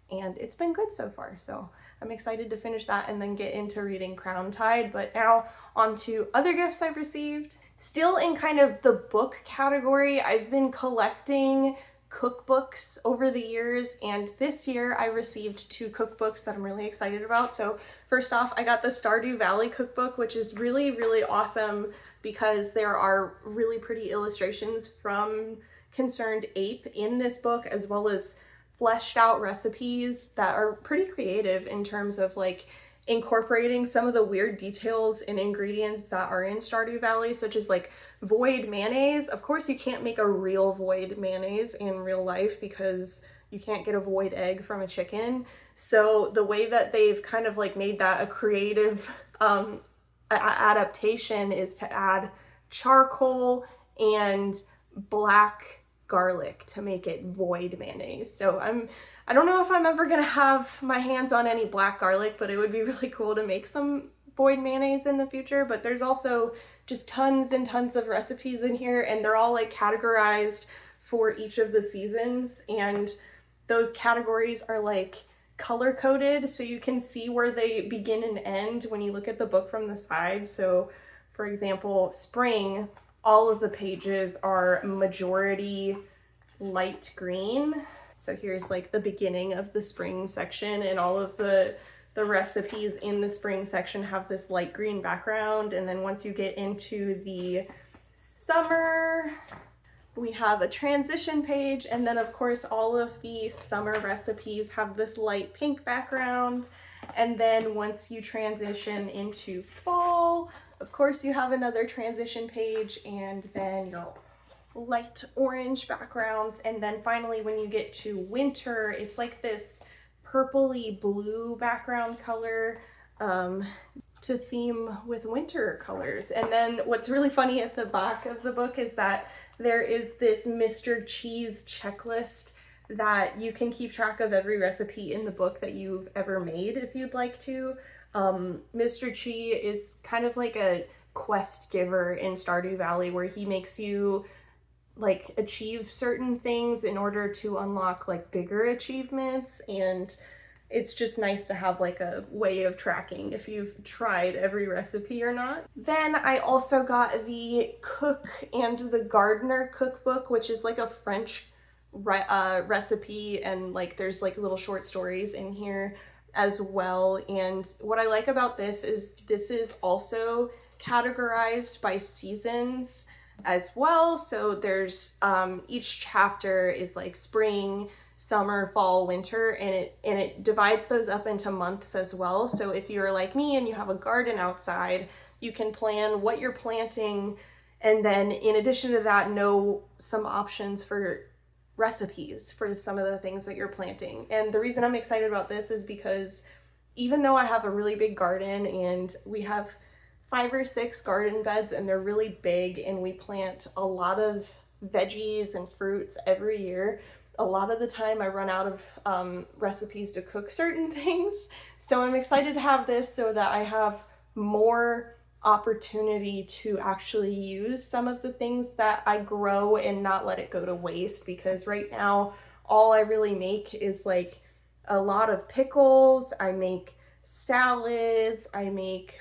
and it's been good so far, so I'm excited to finish that and then get into reading Crown Tide. But now on to other gifts I've received. Still in kind of the book category, I've been collecting cookbooks over the years, and this year I received 2 cookbooks that I'm really excited about. So first off, I got the Stardew Valley cookbook, which is really, really awesome because there are really pretty illustrations from Concerned Ape in this book, as well as fleshed out recipes that are pretty creative in terms of like incorporating some of the weird details and ingredients that are in Stardew Valley, such as like void mayonnaise. Of course, you can't make a real void mayonnaise in real life because you can't get a void egg from a chicken. So the way that they've kind of like made that a creative adaptation is to add charcoal and black garlic to make it void mayonnaise. So I don't know if I'm ever gonna have my hands on any black garlic, but it would be really cool to make some void mayonnaise in the future. But there's also just tons and tons of recipes in here, and they're all like categorized for each of the seasons, and those categories are like color coded so you can see where they begin and end when you look at the book from the side. So for example, spring, all of the pages are majority light green. So here's like the beginning of the spring section, and all of the recipes in the spring section have this light green background. And then once you get into the summer, we have a transition page, and then of course all of the summer recipes have this light pink background. And then once you transition into fall, of course you have another transition page, and then your light orange backgrounds. And then finally when you get to winter, it's like this purpley blue background color to theme with winter colors. And then what's really funny at the back of the book is that there is this Mr. Cheese checklist that you can keep track of every recipe in the book that you've ever made if you'd like to. Mr. Chi is kind of like a quest giver in Stardew Valley, where he makes you like achieve certain things in order to unlock like bigger achievements, and it's just nice to have like a way of tracking if you've tried every recipe or not. Then I also got the Cook and the Gardener cookbook, which is like a French recipe, and like there's like little short stories in here as well. And what I like about this is also categorized by seasons as well. So there's each chapter is like spring, summer, fall, winter, and it divides those up into months as well. So if you're like me and you have a garden outside, you can plan what you're planting, and then in addition to that, know some options for recipes for some of the things that you're planting. And the reason I'm excited about this is because even though I have a really big garden, and we have 5 or 6 garden beds and they're really big, and we plant a lot of veggies and fruits every year, a lot of the time I run out of recipes to cook certain things. So I'm excited to have this so that I have more opportunity to actually use some of the things that I grow and not let it go to waste, because right now all I really make is like a lot of pickles, I make salads, I make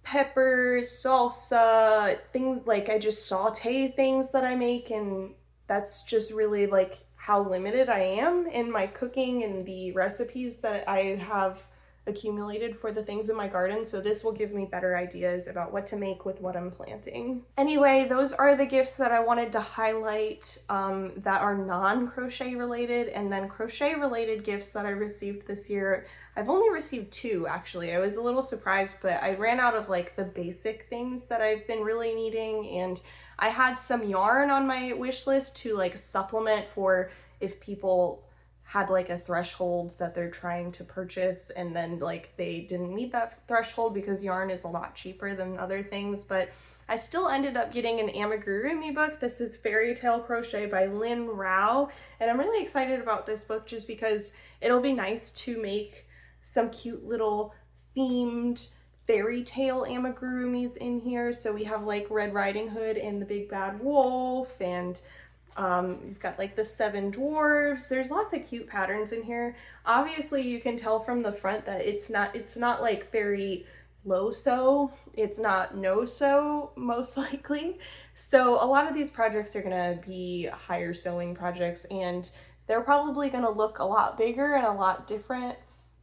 peppers, salsa, things like I just saute things that I make, and that's just really like how limited I am in my cooking and the recipes that I have accumulated for the things in my garden, so this will give me better ideas about what to make with what I'm planting. Anyway, those are the gifts that I wanted to highlight that are non-crochet related, and then crochet related gifts that I received this year. I've only received 2 actually. I was a little surprised, but I ran out of like the basic things that I've been really needing, and I had some yarn on my wish list to like supplement for if people had like a threshold that they're trying to purchase and then like they didn't meet that threshold, because yarn is a lot cheaper than other things. But I still ended up getting an Amigurumi book. This is Fairy Tale Crochet by Lynn Rao, and I'm really excited about this book just because it'll be nice to make some cute little themed fairy tale amigurumis in here. So we have like Red Riding Hood and the Big Bad Wolf, and you've got like the 7 dwarves. There's lots of cute patterns in here. Obviously you can tell from the front that it's not like very low sew, it's not no sew most likely. So a lot of these projects are gonna be higher sewing projects, and they're probably gonna look a lot bigger and a lot different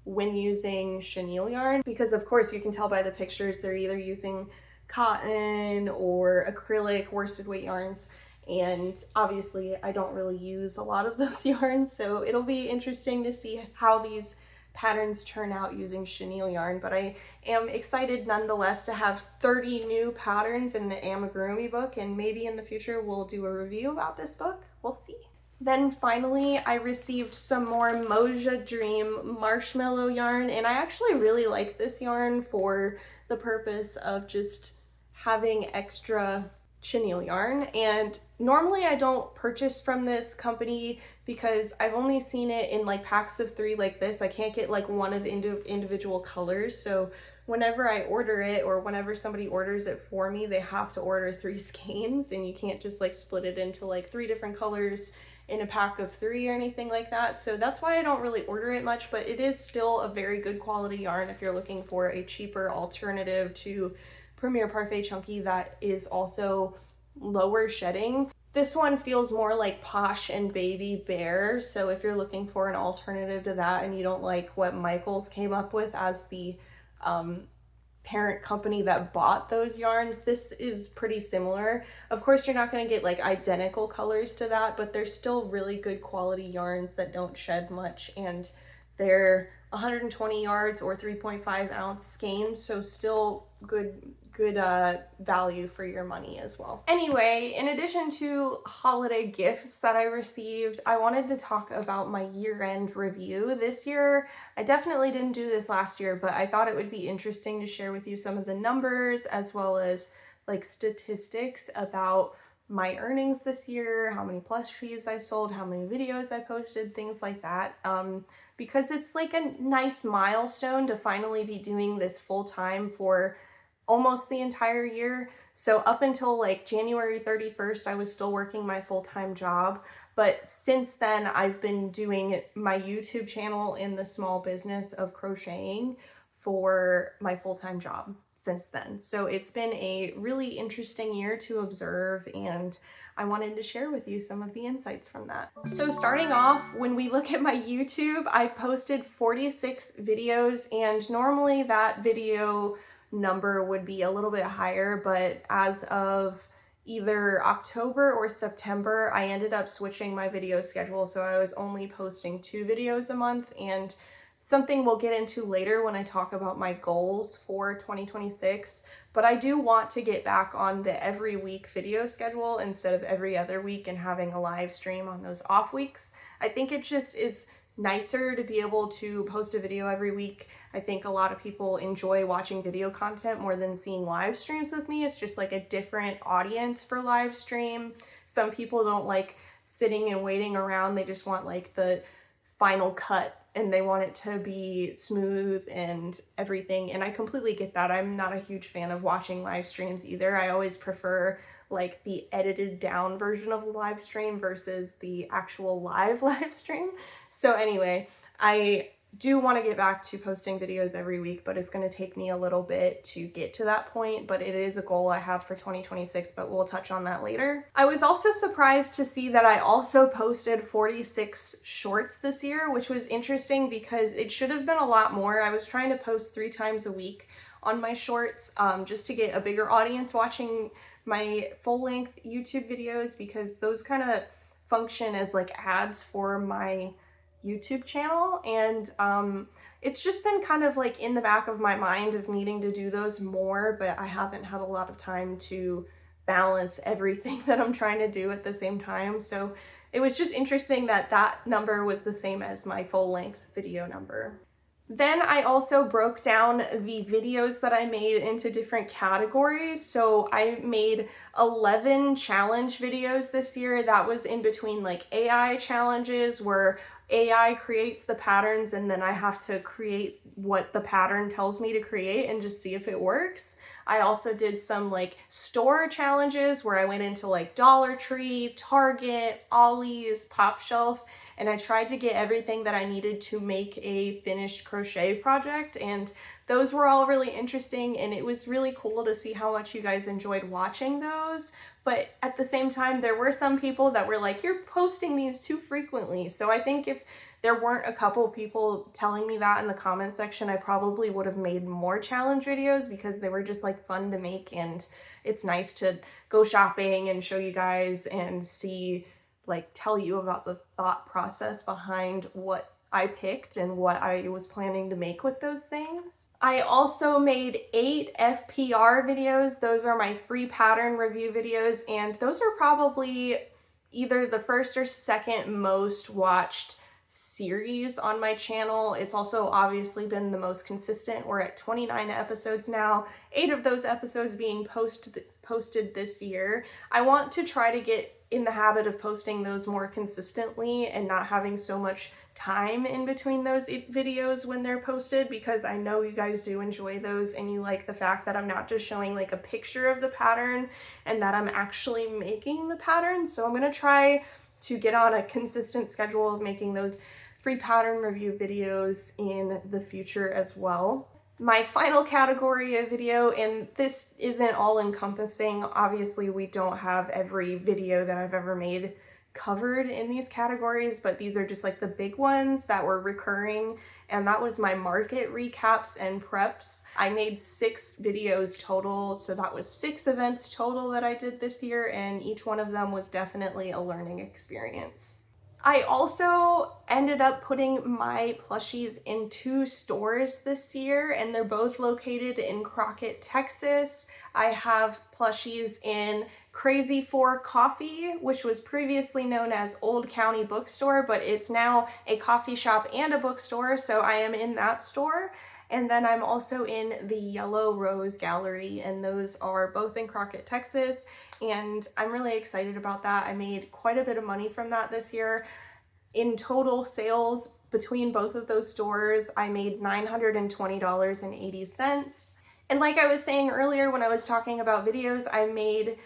when using chenille yarn, because of course you can tell by the pictures they're either using cotton or acrylic worsted weight yarns. And obviously I don't really use a lot of those yarns, so it'll be interesting to see how these patterns turn out using chenille yarn. But I am excited nonetheless to have 30 new patterns in the Amigurumi book, and maybe in the future we'll do a review about this book. We'll see. Then finally I received some more Moja Dream marshmallow yarn, and I actually really like this yarn for the purpose of just having extra chenille yarn. And normally I don't purchase from this company because I've only seen it in like packs of 3 like this. I can't get like one of individual colors, so whenever I order it, or whenever somebody orders it for me, they have to order 3 skeins, and you can't just like split it into like 3 different colors in a pack of 3 or anything like that. So that's why I don't really order it much, but it is still a very good quality yarn if you're looking for a cheaper alternative to Premier Parfait Chunky that is also lower shedding. This one feels more like Posh and Baby Bear, so if you're looking for an alternative to that and you don't like what Michaels came up with as the parent company that bought those yarns, this is pretty similar. Of course, you're not going to get like identical colors to that, but they're still really good quality yarns that don't shed much, and they're 120 yards or 3.5 ounce skeins, so still good value for your money as well. Anyway, in addition to holiday gifts that I received, I wanted to talk about my year-end review. This year, I definitely didn't do this last year, but I thought it would be interesting to share with you some of the numbers as well as like statistics about my earnings this year, how many plushies I sold, how many videos I posted, things like that. Because it's like a nice milestone to finally be doing this full-time for almost the entire year. So up until like January 31st, I was still working my full-time job. But since then, I've been doing my YouTube channel in the small business of crocheting for my full-time job since then. So it's been a really interesting year to observe, and I wanted to share with you some of the insights from that. So starting off, when we look at my YouTube, I posted 46 videos, and normally that video number would be a little bit higher, but as of either October or September, I ended up switching my video schedule, so I was only posting 2 videos a month, and something we'll get into later when I talk about my goals for 2026. But I do want to get back on the every week video schedule instead of every other week and having a live stream on those off weeks. I think it just is nicer to be able to post a video every week. I think a lot of people enjoy watching video content more than seeing live streams with me. It's just like a different audience for live stream. Some people don't like sitting and waiting around. They just want like the final cut, and they want it to be smooth and everything. And I completely get that. I'm not a huge fan of watching live streams either. I always prefer like the edited down version of a live stream versus the actual live stream. So anyway, I do want to get back to posting videos every week, but it's going to take me a little bit to get to that point, but it is a goal I have for 2026, but we'll touch on that later. I was also surprised to see that I also posted 46 shorts this year, which was interesting because it should have been a lot more. I was trying to post 3 times a week on my shorts just to get a bigger audience watching my full-length YouTube videos, because those kind of function as like ads for my YouTube channel, and it's just been kind of like in the back of my mind of needing to do those more, but I haven't had a lot of time to balance everything that I'm trying to do at the same time. So it was just interesting that that number was the same as my full-length video number. Then I also broke down the videos that I made into different categories. So I made 11 challenge videos this year. That was in between like AI challenges where AI creates the patterns and then I have to create what the pattern tells me to create and just see if it works. I also did some like store challenges where I went into like Dollar Tree, Target, Ollie's, Pop Shelf, and I tried to get everything that I needed to make a finished crochet project, and those were all really interesting, and it was really cool to see how much you guys enjoyed watching those. But at the same time, there were some people that were like, you're posting these too frequently. So I think if there weren't a couple people telling me that in the comment section, I probably would have made more challenge videos, because they were just like fun to make, and it's nice to go shopping and show you guys and see, like, tell you about the thought process behind what I picked and what I was planning to make with those things. I also made 8 FPR videos. Those are my free pattern review videos, and those are probably either the first or second most watched series on my channel. It's also obviously been the most consistent. We're at 29 episodes now, 8 of those episodes being posted this year. I want to try to get in the habit of posting those more consistently and not having so much time in between those videos when they're posted, because I know you guys do enjoy those and you like the fact that I'm not just showing like a picture of the pattern and that I'm actually making the pattern. So I'm going to try to get on a consistent schedule of making those free pattern review videos in the future as well. My final category of video, and this isn't all encompassing, obviously we don't have every video that I've ever made covered in these categories, but these are just like the big ones that were recurring, and that was my market recaps and preps. I made 6 videos total, so that was 6 events total that I did this year, and each one of them was definitely a learning experience. I also ended up putting my plushies in 2 stores this year, and they're both located in Crockett, Texas. I have plushies in Crazy for Coffee, which was previously known as Old County Bookstore, but it's now a coffee shop and a bookstore, so I am in that store. And then I'm also in the Yellow Rose Gallery, and those are both in Crockett, Texas, and I'm really excited about that. I made quite a bit of money from that this year. In total sales between both of those stores, I made $920.80. And like I was saying earlier when I was talking about videos, I made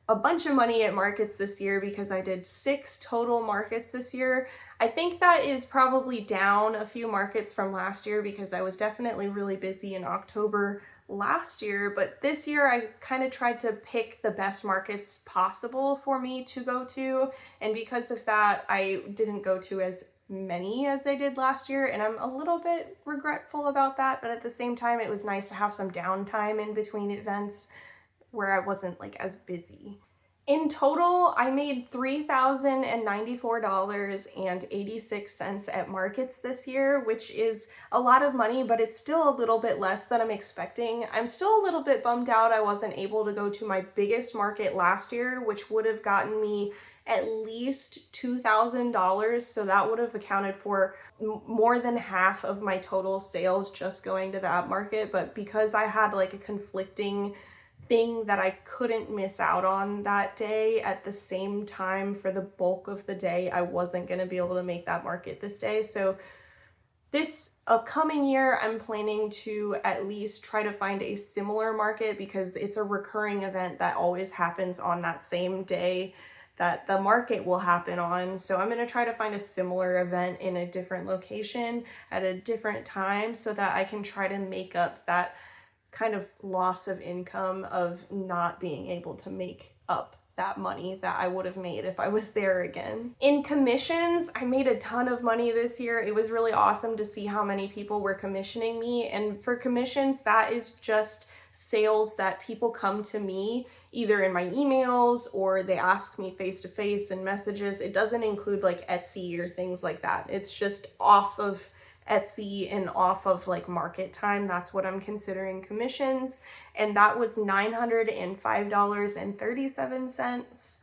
a bunch of money at markets this year because I did 6 total markets this year. I think that is probably down a few markets from last year because I was definitely really busy in October last year, but this year I kind of tried to pick the best markets possible for me to go to, and because of that I didn't go to as many as I did last year, and I'm a little bit regretful about that, but at the same time it was nice to have some downtime in between events where I wasn't like as busy. In total, I made $3,094.86 at markets this year, which is a lot of money, but it's still a little bit less than I'm expecting. I'm still a little bit bummed out I wasn't able to go to my biggest market last year, which would have gotten me at least $2,000, so that would have accounted for more than half of my total sales just going to that market. But because I had like a conflicting thing that I couldn't miss out on that day at the same time for the bulk of the day, I wasn't going to be able to make that market this day. So this upcoming year, I'm planning to at least try to find a similar market because it's a recurring event that always happens on that same day that the market will happen on. So I'm going to try to find a similar event in a different location at a different time so that I can try to make up that kind of loss of income of not being able to make up that money that I would have made if I was there again. In commissions, I made a ton of money this year. It was really awesome to see how many people were commissioning me. And for commissions, that is just sales that people come to me either in my emails or they ask me face to face in messages. It doesn't include like Etsy or things like that. It's just off of Etsy and off of like market time. That's what I'm considering commissions. And that was $905.37.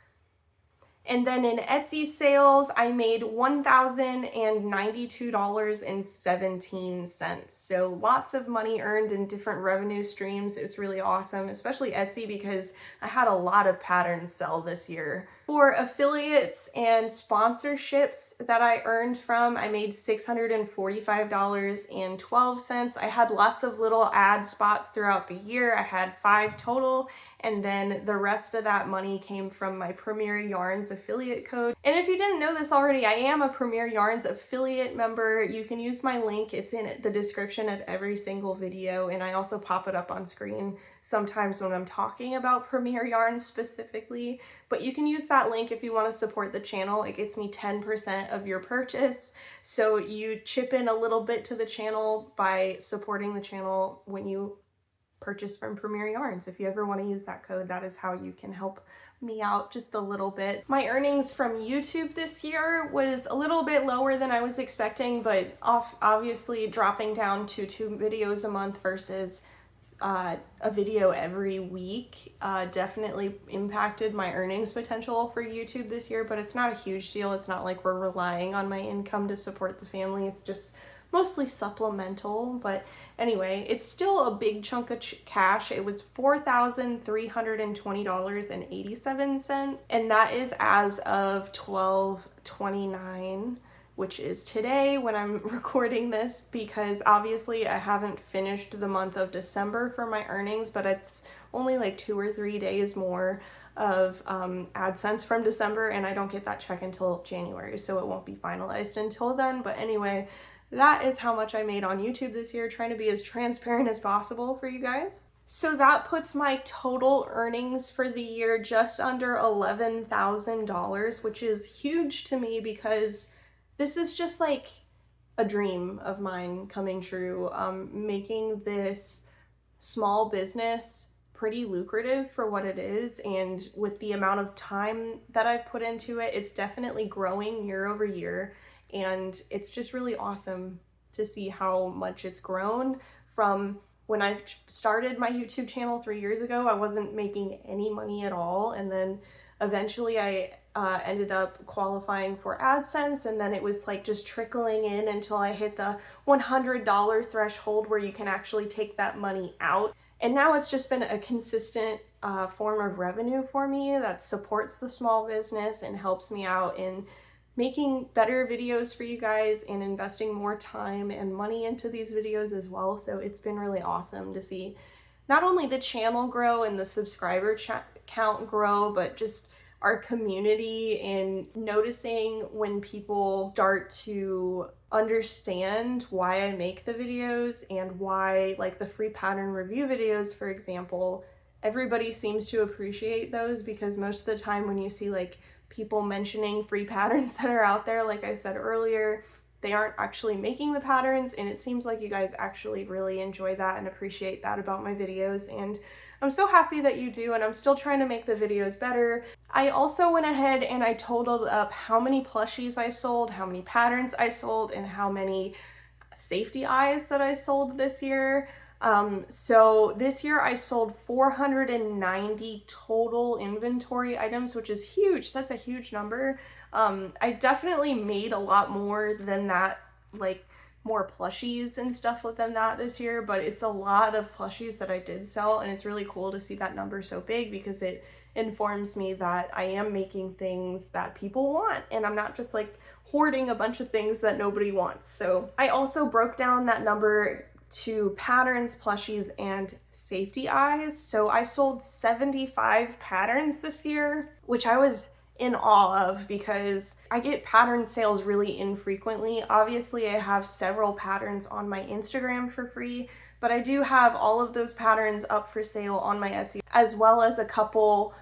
And then in Etsy sales, I made $1,092.17. So lots of money earned in different revenue streams. It's really awesome, especially Etsy, because I had a lot of patterns sell this year. For affiliates and sponsorships that I earned from, I made $645.12. I had lots of little ad spots throughout the year. I had 5 total. And then the rest of that money came from my Premier Yarns affiliate code. And if you didn't know this already, I am a Premier Yarns affiliate member. You can use my link. It's in the description of every single video. And I also pop it up on screen sometimes when I'm talking about Premier Yarns specifically. But you can use that link if you want to support the channel. It gets me 10% of your purchase. So you chip in a little bit to the channel by supporting the channel when you purchase from Premier Yarns. If you ever want to use that code, that is how you can help me out just a little bit. My earnings from YouTube this year was a little bit lower than I was expecting, but obviously dropping down to 2 videos a month versus a video every week definitely impacted my earnings potential for YouTube this year, but it's not a huge deal. It's not like we're relying on my income to support the family. It's just mostly supplemental. But anyway, it's still a big chunk of cash. It was $4,320.87, and that is as of 12/29, which is today when I'm recording this, because obviously I haven't finished the month of December for my earnings, but it's only like 2 or 3 days more of AdSense from December, and I don't get that check until January, so it won't be finalized until then. But anyway, that is how much I made on YouTube this year, trying to be as transparent as possible for you guys. So that puts my total earnings for the year just under $11,000, which is huge to me because this is just like a dream of mine coming true. Making this small business pretty lucrative for what it is, and with the amount of time that I've put into it, it's definitely growing year over year. And it's just really awesome to see how much it's grown. From when I started my YouTube channel 3 years ago, I wasn't making any money at all. And then eventually I ended up qualifying for AdSense, and then it was like just trickling in until I hit the $100 threshold where you can actually take that money out. And now it's just been a consistent form of revenue for me that supports the small business and helps me out in making better videos for you guys and investing more time and money into these videos as well. So it's been really awesome to see not only the channel grow and the subscriber count grow, but just our community, and noticing when people start to understand why I make the videos and why, like the free pattern review videos, for example, everybody seems to appreciate those, because most of the time when you see like people mentioning free patterns that are out there, like I said earlier, they aren't actually making the patterns, and it seems like you guys actually really enjoy that and appreciate that about my videos, and I'm so happy that you do, and I'm still trying to make the videos better. I also went ahead and I totaled up how many plushies I sold, how many patterns I sold, and how many safety eyes that I sold this year. So this year I sold 490 total inventory items, which is huge. That's a huge number. I definitely made a lot more than that, like more plushies and stuff than that this year, but it's a lot of plushies that I did sell, and it's really cool to see that number so big, because it informs me that I am making things that people want, and I'm not just like hoarding a bunch of things that nobody wants. So I also broke down that number to patterns, plushies, and safety eyes. So I sold 75 patterns this year, which I was in awe of, because I get pattern sales really infrequently. Obviously, I have several patterns on my Instagram for free, but I do have all of those patterns up for sale on my Etsy, as well as a couple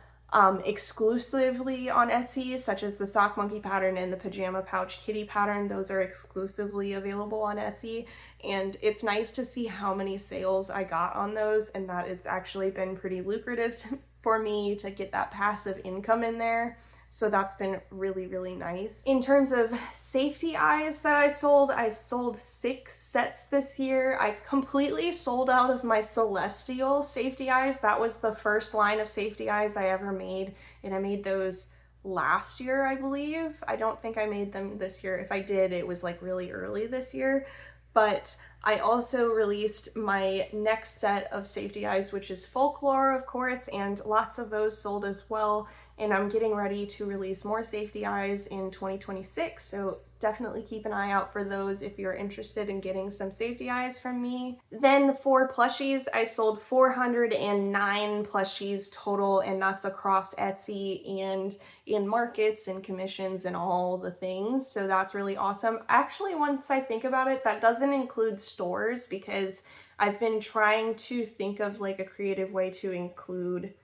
exclusively on Etsy, such as the sock monkey pattern and the pajama pouch kitty pattern. Those are exclusively available on Etsy, and it's nice to see how many sales I got on those, and that it's actually been pretty lucrative for me to get that passive income in there. So that's been really, really nice. In terms of safety eyes that I sold 6 sets this year. I completely sold out of my Celestial safety eyes. That was the first line of safety eyes I ever made, and I made those last year, I believe. I don't think I made them this year. If I did, it was like really early this year. But I also released my next set of safety eyes, which is Folklore, of course, and lots of those sold as well. And I'm getting ready to release more safety eyes in 2026, so definitely keep an eye out for those if you're interested in getting some safety eyes from me. Then for plushies, I sold 409 plushies total, and that's across Etsy and in markets and commissions and all the things, so that's really awesome. Actually, once I think about it, that doesn't include stores, because I've been trying to think of like a creative way to include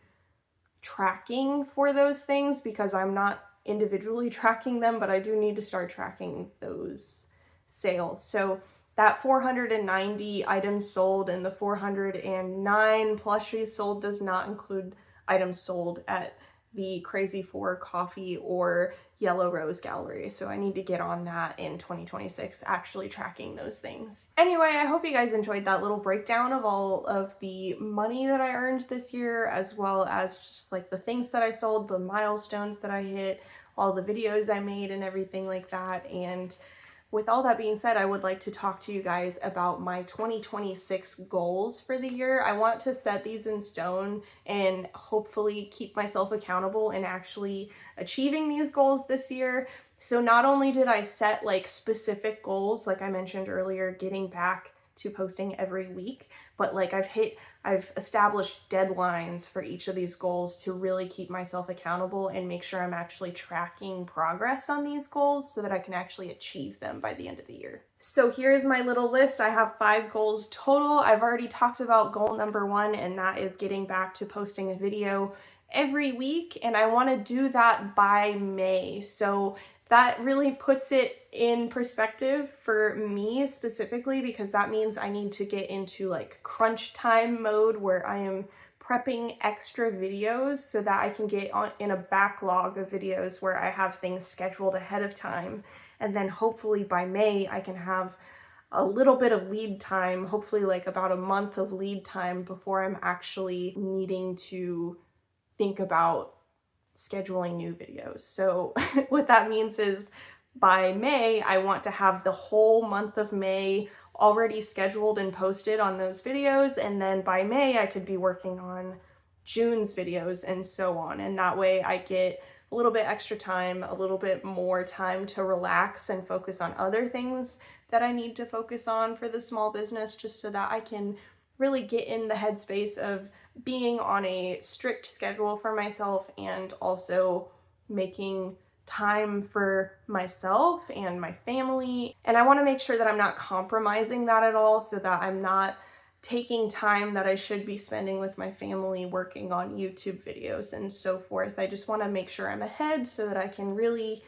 tracking for those things, because I'm not individually tracking them, but I do need to start tracking those sales. So that 490 items sold and the 409 plushies sold does not include items sold at the Crazy 4 Coffee or Yellow Rose Gallery. So I need to get on that in 2026, actually tracking those things. Anyway, I hope you guys enjoyed that little breakdown of all of the money that I earned this year, as well as just like the things that I sold, the milestones that I hit, all the videos I made and everything like that. And with all that being said, I would like to talk to you guys about my 2026 goals for the year. I want to set these in stone and hopefully keep myself accountable in actually achieving these goals this year. So not only did I set like specific goals, like I mentioned earlier, getting back to posting every week, but like I've established deadlines for each of these goals to really keep myself accountable and make sure I'm actually tracking progress on these goals so that I can actually achieve them by the end of the year. So here's my little list. I have 5 goals total. I've already talked about goal number 1, and that is getting back to posting a video every week, and I want to do that by May. So that really puts it in perspective for me specifically, because that means I need to get into like crunch time mode where I am prepping extra videos so that I can get on in a backlog of videos where I have things scheduled ahead of time. And then hopefully by May I can have a little bit of lead time, hopefully like about a month of lead time before I'm actually needing to think about scheduling new videos. So what that means is by May, I want to have the whole month of May already scheduled and posted on those videos. And then by May, I could be working on June's videos and so on. And that way I get a little bit extra time, a little bit more time to relax and focus on other things that I need to focus on for the small business, just so that I can really get in the headspace of being on a strict schedule for myself and also making time for myself and my family. And I want to make sure that I'm not compromising that at all, so that I'm not taking time that I should be spending with my family working on YouTube videos and so forth. I just want to make sure I'm ahead so that I can really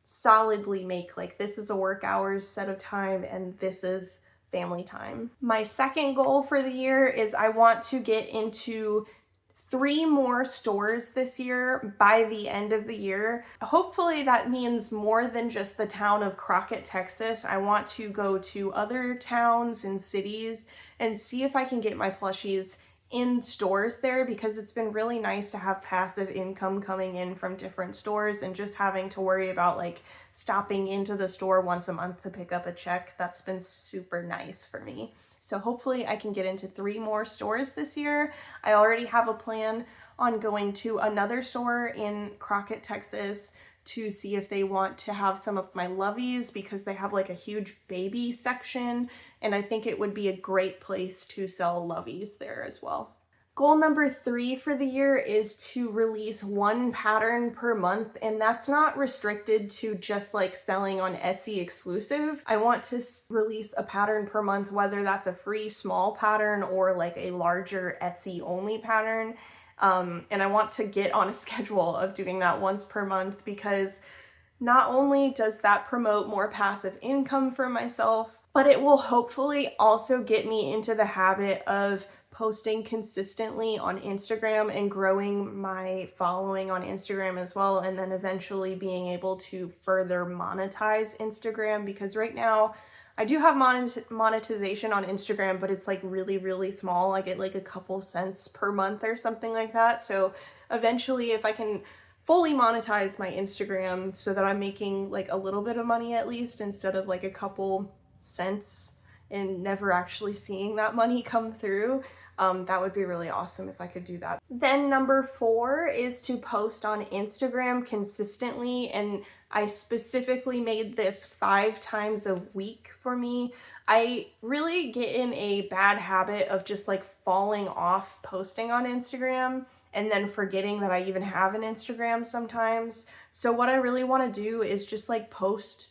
solidly make like, this is a work hours set of time and this is family time. My second goal for the year is I want to get into 3 more stores this year by the end of the year. Hopefully that means more than just the town of Crockett, Texas. I want to go to other towns and cities and see if I can get my plushies in stores there, because it's been really nice to have passive income coming in from different stores and just having to worry about like stopping into the store once a month to pick up a check. That's been super nice for me. So hopefully I can get into 3 more stores this year. I already have a plan on going to another store in Crockett, Texas to see if they want to have some of my loveys, because they have like a huge baby section, and I think it would be a great place to sell loveys there as well. Goal number 3 for the year is to release 1 pattern per month, and that's not restricted to just like selling on Etsy exclusive. I want to release a pattern per month, whether that's a free small pattern or like a larger Etsy only pattern. And I want to get on a schedule of doing that once per month, because not only does that promote more passive income for myself, but it will hopefully also get me into the habit of posting consistently on Instagram and growing my following on Instagram as well, and then eventually being able to further monetize Instagram, because right now I do have monetization on Instagram, but it's like really small. I get like a couple cents per month or something like that. So eventually, if I can fully monetize my Instagram so that I'm making like a little bit of money at least, instead of like a couple cents and never actually seeing that money come through, that would be really awesome if I could do that. Then number 4 is to post on Instagram consistently, and I specifically made this 5 times a week for me. I really get in a bad habit of just like falling off posting on Instagram and then forgetting that I even have an Instagram sometimes. So what I really want to do is just like post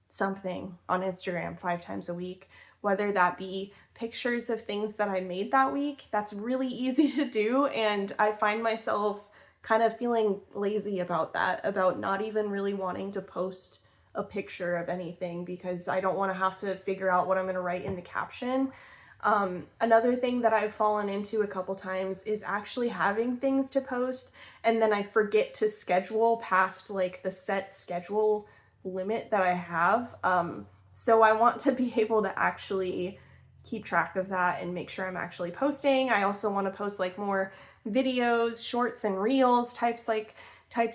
something on Instagram 5 times a week, whether that be pictures of things that I made that week. That's really easy to do, and I find myself kind of feeling lazy about that, about not even really wanting to post a picture of anything because I don't want to have to figure out what I'm going to write in the caption. Another thing that I've fallen into a couple times is actually having things to post and then I forget to schedule past like the set schedule limit that I have. So I want to be able to actually keep track of that and make sure I'm actually posting. I also want to post like more videos, shorts and reels type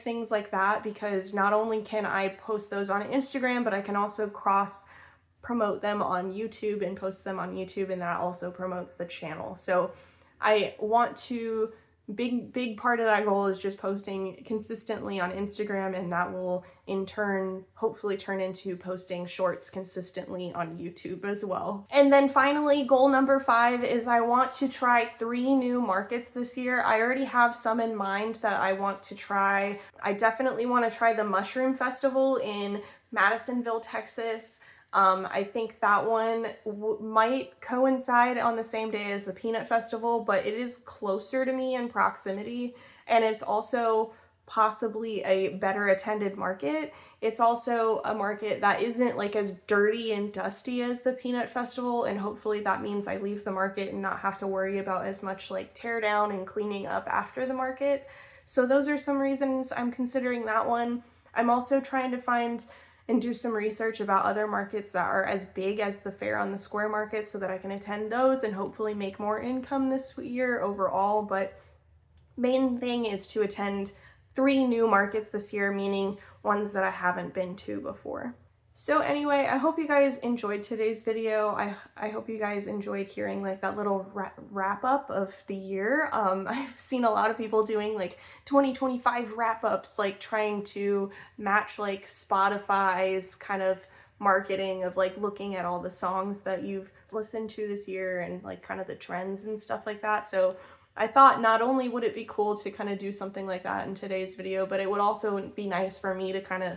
things like that, because not only can I post those on Instagram, but I can also cross promote them on YouTube and post them on YouTube, and that also promotes the channel. So I want to, big part of that goal is just posting consistently on Instagram, and that will in turn hopefully turn into posting shorts consistently on YouTube as well. And then finally, goal number 5 is I want to try 3 new markets this year. I already have some in mind that I want to try. I definitely want to try the Mushroom Festival in Madisonville, Texas. I think that one might coincide on the same day as the Peanut Festival, but it is closer to me in proximity, and it's also possibly a better attended market. It's also a market that isn't like as dirty and dusty as the Peanut Festival, and hopefully that means I leave the market and not have to worry about as much like tear down and cleaning up after the market. So those are some reasons I'm considering that one. I'm also trying to find and do some research about other markets that are as big as the Fair on the Square market so that I can attend those and hopefully make more income this year overall. But main thing is to attend 3 new markets this year, meaning ones that I haven't been to before. So anyway, I hope you guys enjoyed today's video. I hope you guys enjoyed hearing like that little wrap up of the year. I've seen a lot of people doing like 2025 wrap ups, like trying to match like Spotify's kind of marketing of like looking at all the songs that you've listened to this year and like kind of the trends and stuff like that. So I thought not only would it be cool to kind of do something like that in today's video, but it would also be nice for me to kind of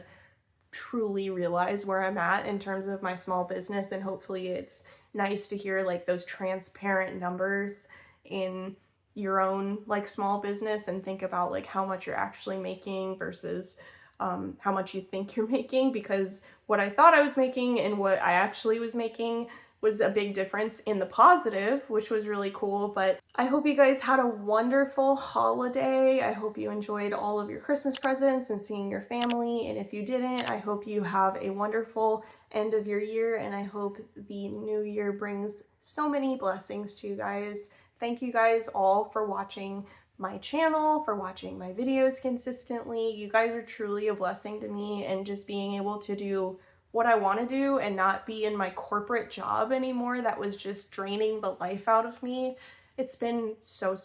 truly realize where I'm at in terms of my small business, and hopefully it's nice to hear like those transparent numbers in your own like small business and think about like how much you're actually making versus how much you think you're making, because what I thought I was making and what I actually was making was a big difference in the positive, which was really cool. But I hope you guys had a wonderful holiday. I hope you enjoyed all of your Christmas presents and seeing your family. And if you didn't, I hope you have a wonderful end of your year. And I hope the new year brings so many blessings to you guys. Thank you guys all for watching my channel, for watching my videos consistently. You guys are truly a blessing to me, and just being able to do what I want to do and not be in my corporate job anymore that was just draining the life out of me. It's been so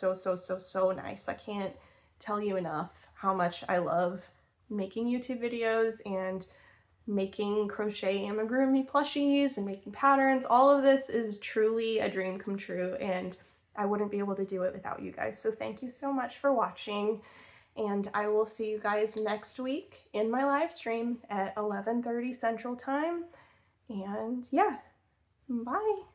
nice. I can't tell you enough how much I love making YouTube videos and making crochet amigurumi plushies and making patterns. All of this is truly a dream come true, and I wouldn't be able to do it without you guys. So thank you so much for watching, and I will see you guys next week in my live stream at 11:30 Central Time. And yeah, bye.